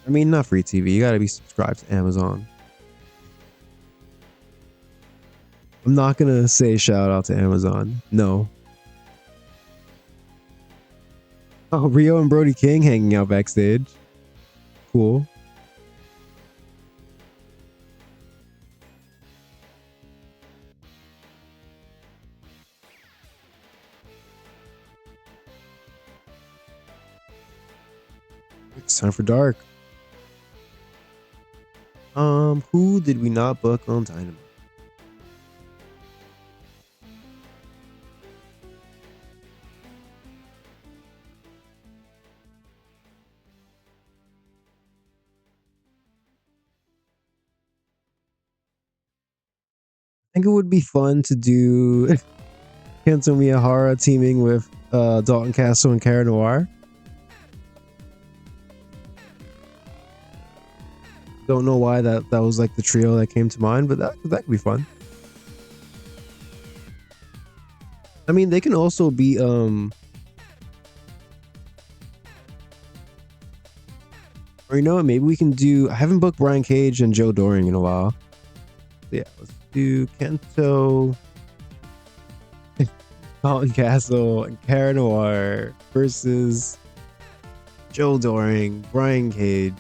I mean, not free TV. You gotta be subscribed to Amazon. I'm not gonna say shout out to Amazon. No. Oh, Rio and Brody King hanging out backstage. Cool. It's time for Dark. Who did we not book on Dynamite? I think it would be fun to do Kento Miyahara teaming with Dalton Castle and Cara Noir. Don't know why that was like the trio that came to mind, but that could be fun. I mean, they can also be or you know what, maybe we can do, I haven't booked Brian Cage and Joe Doring in a while. So yeah, let's do Kento, Dalton Castle, and Cara Noir versus Joe Doring, Brian Cage.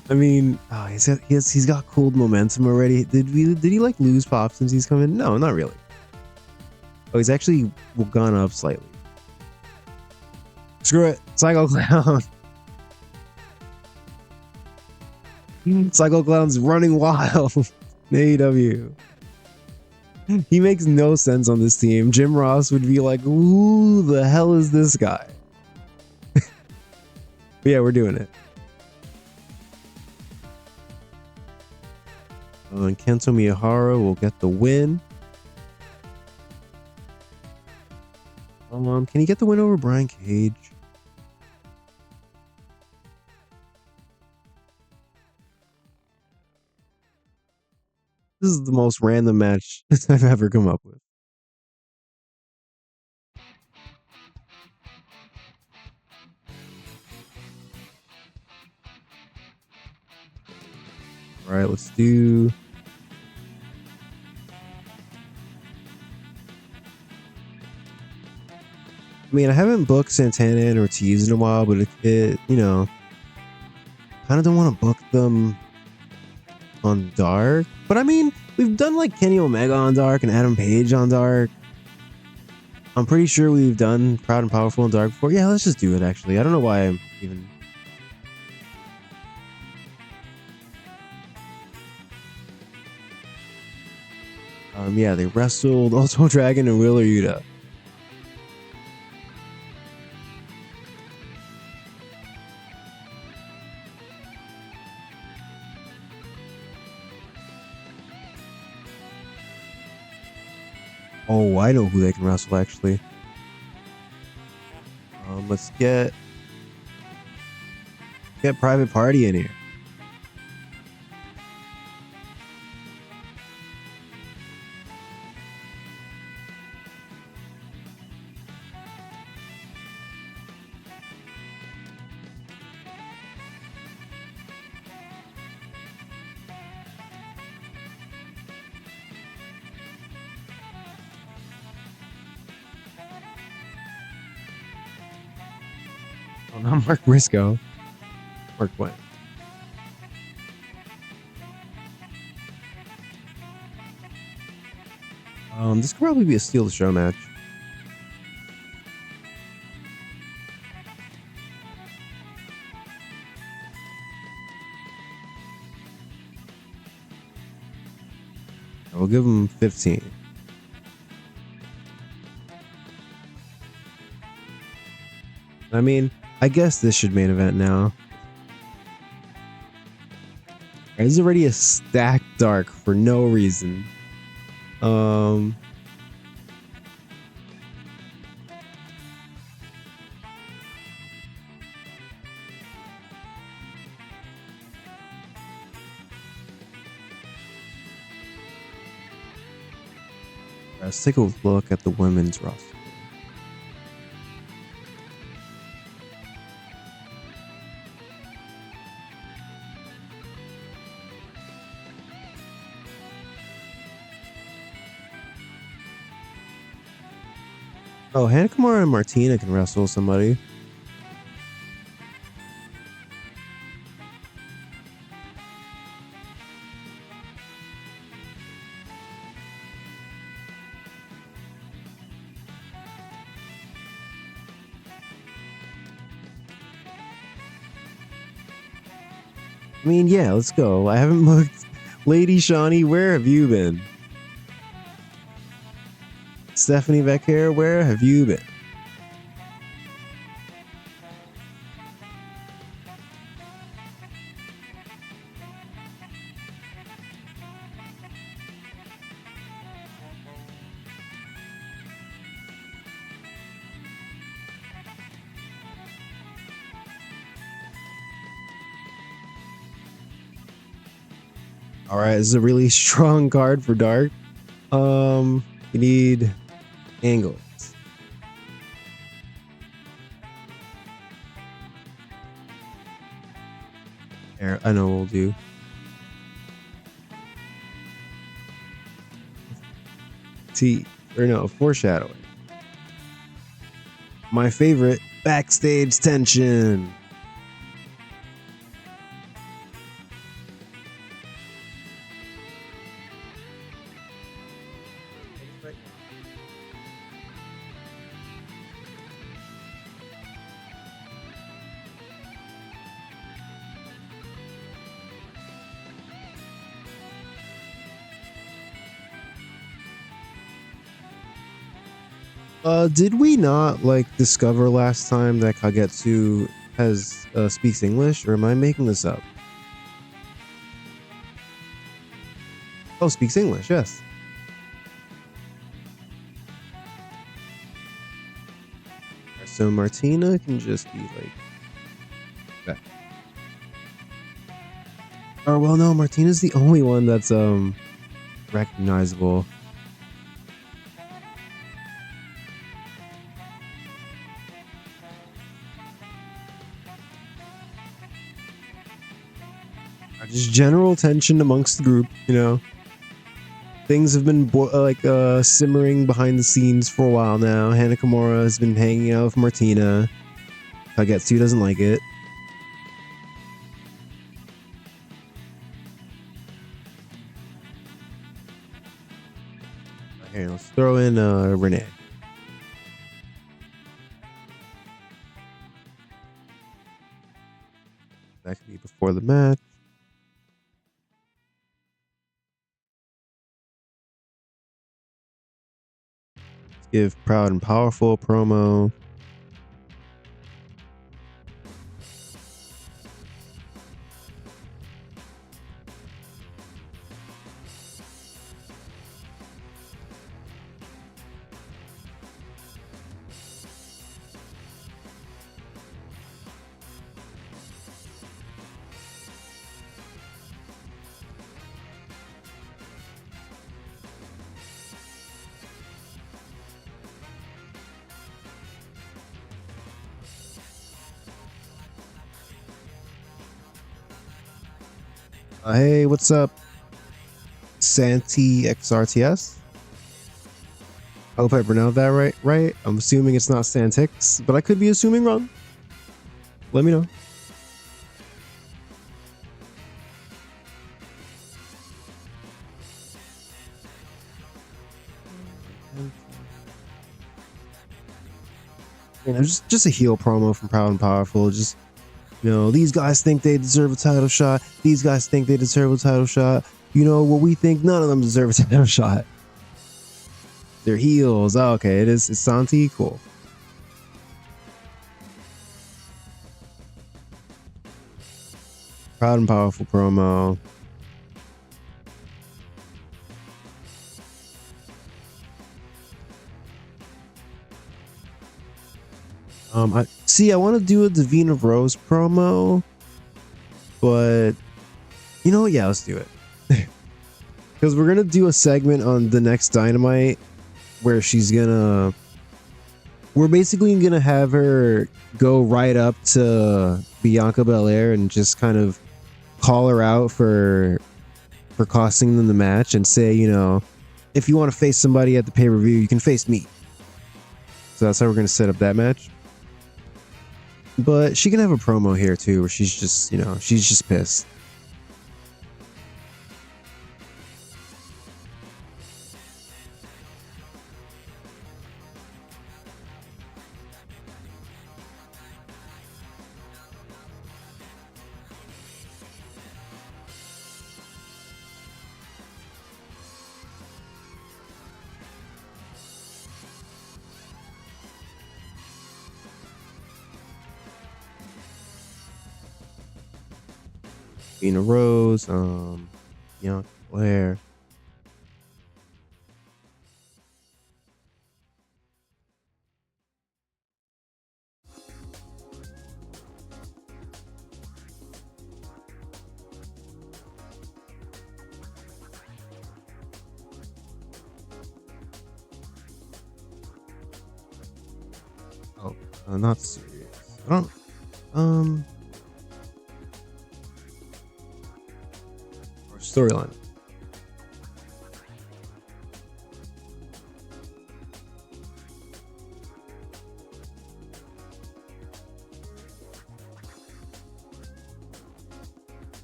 I mean, oh, he's got cool momentum already. Did he like lose pop since he's come in? No, not really. Oh, he's actually gone up slightly. Screw it, Psycho Clown. Psycho Clown's running wild in AEW. He makes no sense on this team. Jim Ross would be like, "Who the hell is this guy?" But yeah, we're doing it. And Kento Miyahara will get the win. Can he get the win over Brian Cage? This is the most random match I've ever come up with. All right, let's do. I mean, I haven't booked Santana and Ortiz in a while, but it you know, kind of don't want to book them on Dark. But I mean, we've done like Kenny Omega on Dark and Adam Page on Dark. I'm pretty sure we've done Proud and Powerful on Dark before. Yeah, let's just do it, actually. I don't know why I'm even... Yeah, they wrestled Ultimo Dragon and Wheeler Yuta. Oh, I know who they can wrestle, actually. Let's get Private Party in here. Oh, not Mark Briscoe. Mark what? This could probably be a steal the show match. We'll give him 15. I mean, I guess this should main event now. There's already a stacked Dark for no reason. Let's take a look at the women's roster. Oh, Hannah Kimura and Martina can wrestle somebody. I mean, yeah, let's go. I haven't looked. Lady Shawnee, where have you been? Stephanie Becker, where have you been? All right, this is a really strong card for Dark. You need angles. There, I know what we'll do. Foreshadowing. My favorite, backstage tension. Did we not discover last time that Kagetsu speaks English, or am I making this up? Oh, speaks English, yes. So Martina can just be that. Oh well, no, Martina's the only one that's recognizable. Just general tension amongst the group, you know. Things have been simmering behind the scenes for a while now. Hana Kimura has been hanging out with Martina. Kagetsu doesn't like it. Here, let's throw in Renee. That could be before the match. Let's give Proud and Powerful a promo. Hey, what's up, Santi XRTS? I hope I pronounced that right. I'm assuming it's not Santix, but I could be assuming wrong. Let me know. You know, just a heel promo from Proud and Powerful. Just, you know, these guys think they deserve a title shot. These guys think they deserve a title shot. You know what we think? None of them deserve a title shot. They're heels. Oh, okay, it's Santi. Cool. Proud and Powerful promo. I want to do a Davina Rose promo, but you know what? Yeah, let's do it. Because we're gonna do a segment on the next Dynamite where we're basically gonna have her go right up to Bianca Belair and just kind of call her out for costing them the match and say, you know, if you want to face somebody at the pay-per-view, you can face me. So that's how we're gonna set up that match. But she can have a promo here too, where she's just, you know, she's just pissed. Davina Rose, Bianca Belair. Oh, not serious. I don't. Storyline.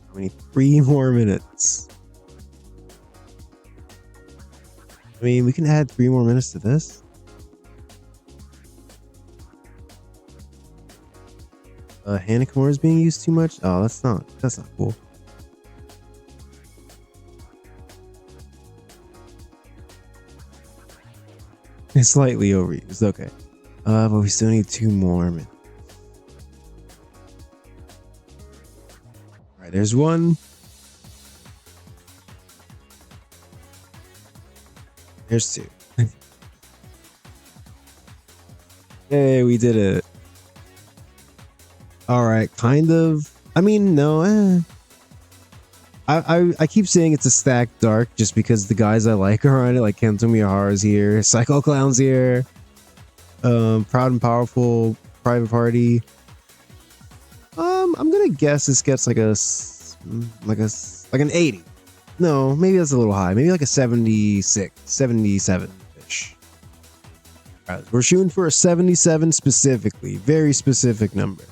How many? 3 more minutes. I mean, we can add 3 more minutes to this. Hana Kimura is being used too much. Oh, that's not cool. It's slightly overused. Okay. But we still need 2 more minutes. All right, there's 1. There's 2. Hey, we did it. All right, kind of. I mean, no. I keep saying it's a stacked dark just because the guys I like are on it, like Kento Miyahara's here, Psycho Clown's here, Proud and Powerful, Private Party. I'm gonna guess this gets like like an 80. No, maybe that's a little high. Maybe like a 76, 77-ish. All right, we're shooting for a 77 specifically, very specific number.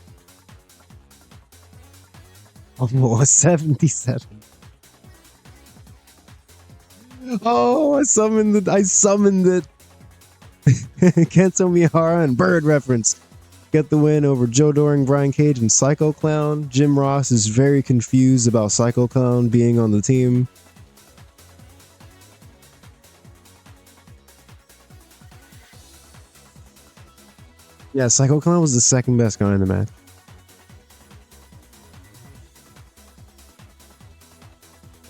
Oh, a 77. Oh, I summoned it. Kento Miyahara and Bird reference. Get the win over Joe Doring, Brian Cage, and Psycho Clown. Jim Ross is very confused about Psycho Clown being on the team. Yeah, Psycho Clown was the second best guy in the match.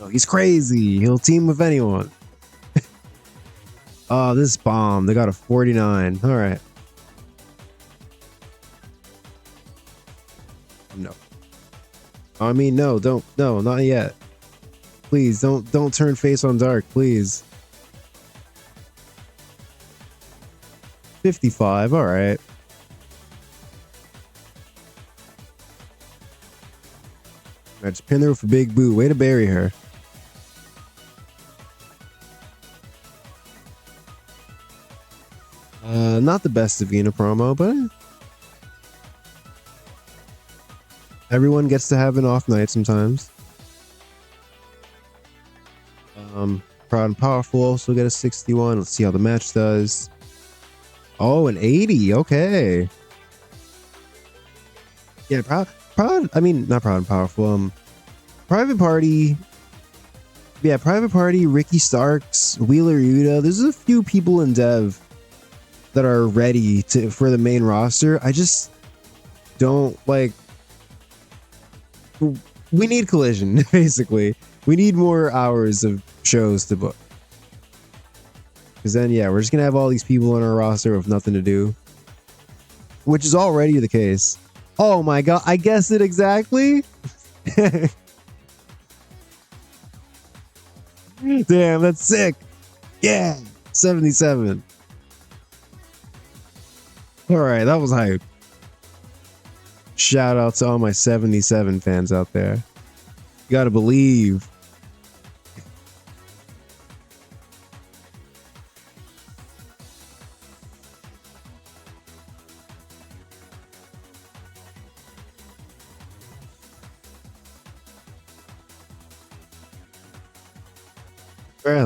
Oh, he's crazy. He'll team with anyone. Oh, this bomb. They got a 49. All right. No. I mean, no, don't. No, not yet. Please, don't turn face on dark, please. 55. All right. I just pin her with a big boo. Way to bury her. Not the best Davina promo, but everyone gets to have an off night sometimes. Proud and Powerful also get a 61. Let's see how the match does. Oh, an 80. Okay. Yeah, proud. I mean, not Proud and Powerful. Private Party. Yeah, Private Party, Ricky Starks, Wheeler Yuta. There's a few people in Dev that are ready for the main roster. I just don't like. We need Collision, basically. We need more hours of shows to book. Because then, yeah, we're just gonna have all these people on our roster with nothing to do, which is already the case. Oh my god, I guessed it exactly. Damn, that's sick. Yeah, 77. All right, that was hype. Shout out to all my 77 fans out there. You gotta believe. Yeah,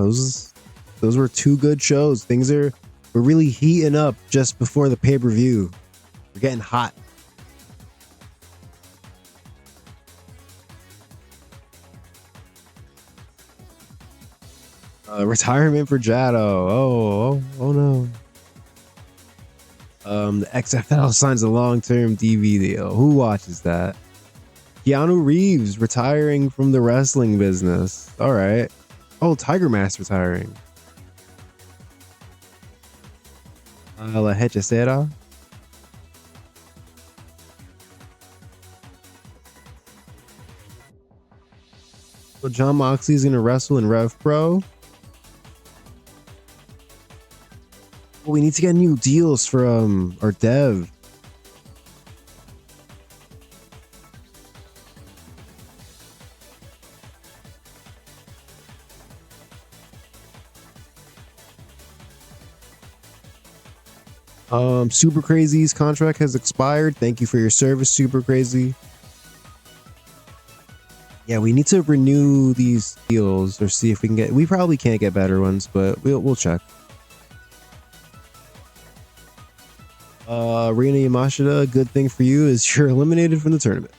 those were two good shows. We're really heating up just before the pay-per-view. We're getting hot. Retirement for Jado. Oh no. The XFL signs a long-term TV deal. Who watches that? Keanu Reeves retiring from the wrestling business. All right. Oh, Tiger Mask retiring. La Hechicera. So John Moxley's gonna wrestle in Rev Pro. Well, we need to get new deals for our dev. Super Crazy's contract has expired. Thank you for your service, Super Crazy. Yeah, we need to renew these deals or see if we can get. We probably can't get better ones, but we'll check. Rina Yamashita, good thing for you is you're eliminated from the tournament,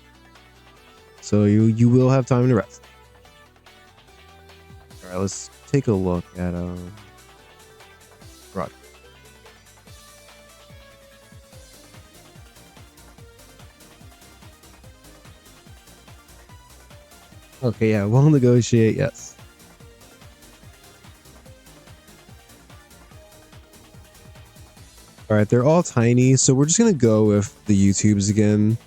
so you will have time to rest. All right, let's take a look at Rod. Okay, yeah, we'll negotiate, yes. All right, they're all tiny, so we're just gonna go with the YouTubes again.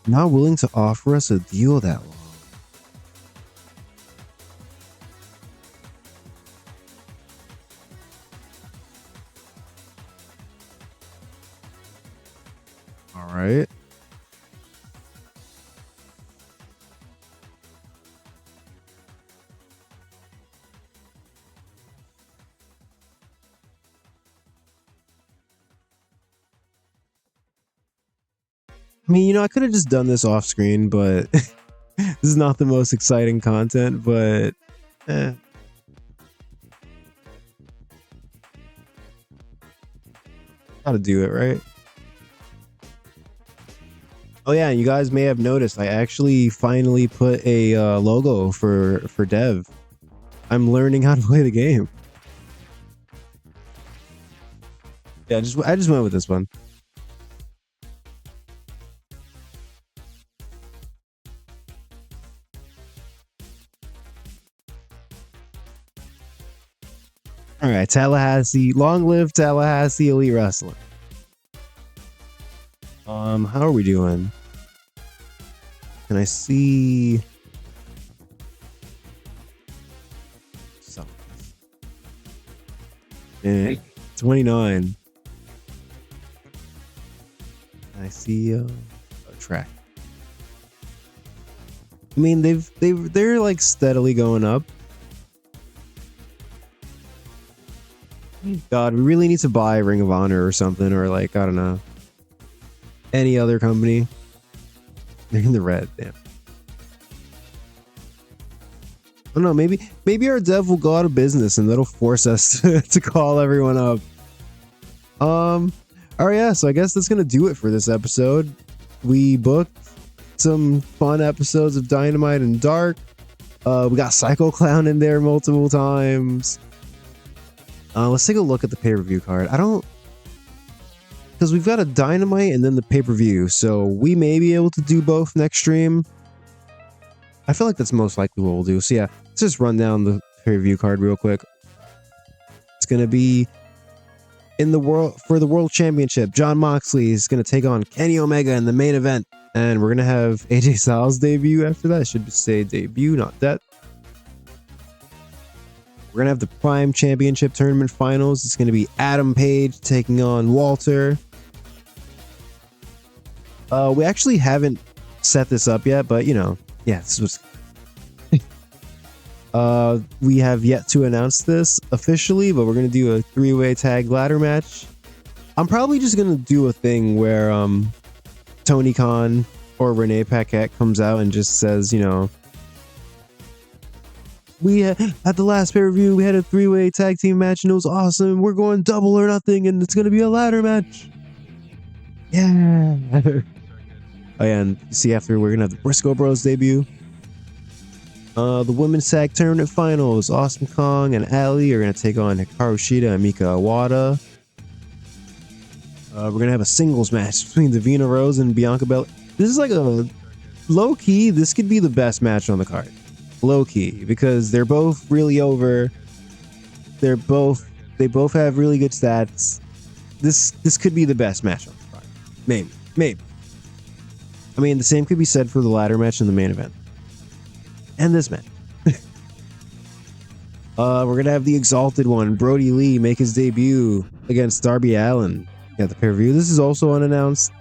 Not willing to offer us a deal that long. All right. I mean, you know, I could have just done this off screen, but this is not the most exciting content, but gotta do it, right? Oh yeah, you guys may have noticed I actually finally put a logo for Dev. I'm learning how to play the game. Yeah, I just went with this one. All right, Tallahassee, long live Tallahassee Elite Wrestling. How are we doing? Can I see? 29. I see a track. I mean, they're like steadily going up. God, we really need to buy Ring of Honor or something, or like, I don't know, any other company. They're in the red, damn. I don't know, maybe our dev will go out of business and that'll force us to call everyone up. All right, yeah, so I guess that's gonna do it for this episode. We booked some fun episodes of Dynamite and Dark. We got Psycho Clown in there multiple times. Let's take a look at the pay-per-view card. Because we've got a Dynamite and then the pay-per-view, so we may be able to do both next stream. I feel like that's most likely what we'll do. So yeah, let's just run down the pay-per-view card real quick. It's gonna be in the World Championship. Jon Moxley is gonna take on Kenny Omega in the main event, and we're gonna have AJ Styles debut after that. It should say debut, not that. We're going to have the Prime Championship Tournament Finals. It's going to be Adam Page taking on Walter. We actually haven't set this up yet, but, you know, yeah, this was... we have yet to announce this officially, but we're going to do a 3-way tag ladder match. I'm probably just going to do a thing where Tony Khan or Renee Paquette comes out and just says, you know, we at the last pay-per-view we had a 3-way tag team match and it was awesome. We're going double or nothing and it's gonna be a ladder match. Yeah. Oh yeah, and see after we're gonna have the Briscoe Bros debut. The women's tag tournament finals. Awesome Kong and Ali are gonna take on Hikaru Shida and Mika Iwata. We're gonna have a singles match between Davina Rose and Bianca Belair. This is like a low key. This could be the best match on the card. Low key, because they're both really over. They both have really good stats. This could be the best match on the card. Maybe. I mean, the same could be said for the ladder match in the main event. And this match. We're gonna have the Exalted One, Brody Lee, make his debut against Darby Allin at the pay-per-view. This is also unannounced.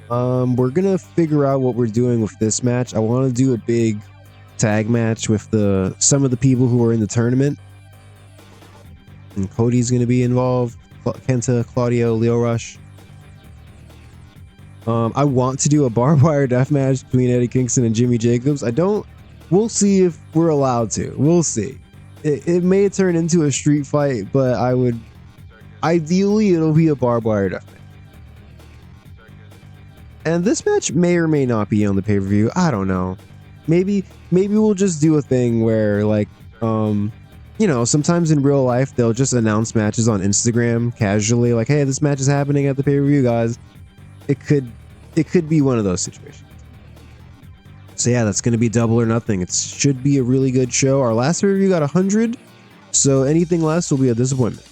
We're gonna figure out what we're doing with this match. I want to do a big tag match with some of the people who are in the tournament. And Cody's gonna be involved. Kenta, Claudio, Leo Rush. I want to do a barbed wire death match between Eddie Kingston and Jimmy Jacobs. We'll see if we're allowed to. We'll see. It may turn into a street fight, but ideally it'll be a barbed wire death match. And this match may or may not be on the pay-per-view. I don't know. Maybe we'll just do a thing where, like, you know, sometimes in real life they'll just announce matches on Instagram casually, like, hey, this match is happening at the pay-per-view, guys. It could be one of those situations. So yeah, that's going to be double or nothing. It should be a really good show. Our last pay-per-view got 100, so anything less will be a disappointment.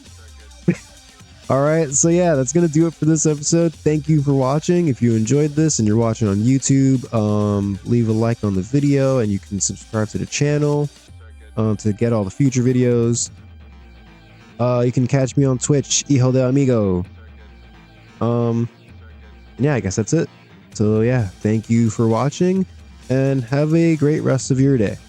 All right, so yeah, that's gonna do it for this episode. Thank you for watching. If you enjoyed this and you're watching on YouTube, leave a like on the video, and you can subscribe to the channel to get all the future videos. You can catch me on Twitch, Hijo de Amigo. Yeah, I guess that's it. So yeah, thank you for watching, and have a great rest of your day.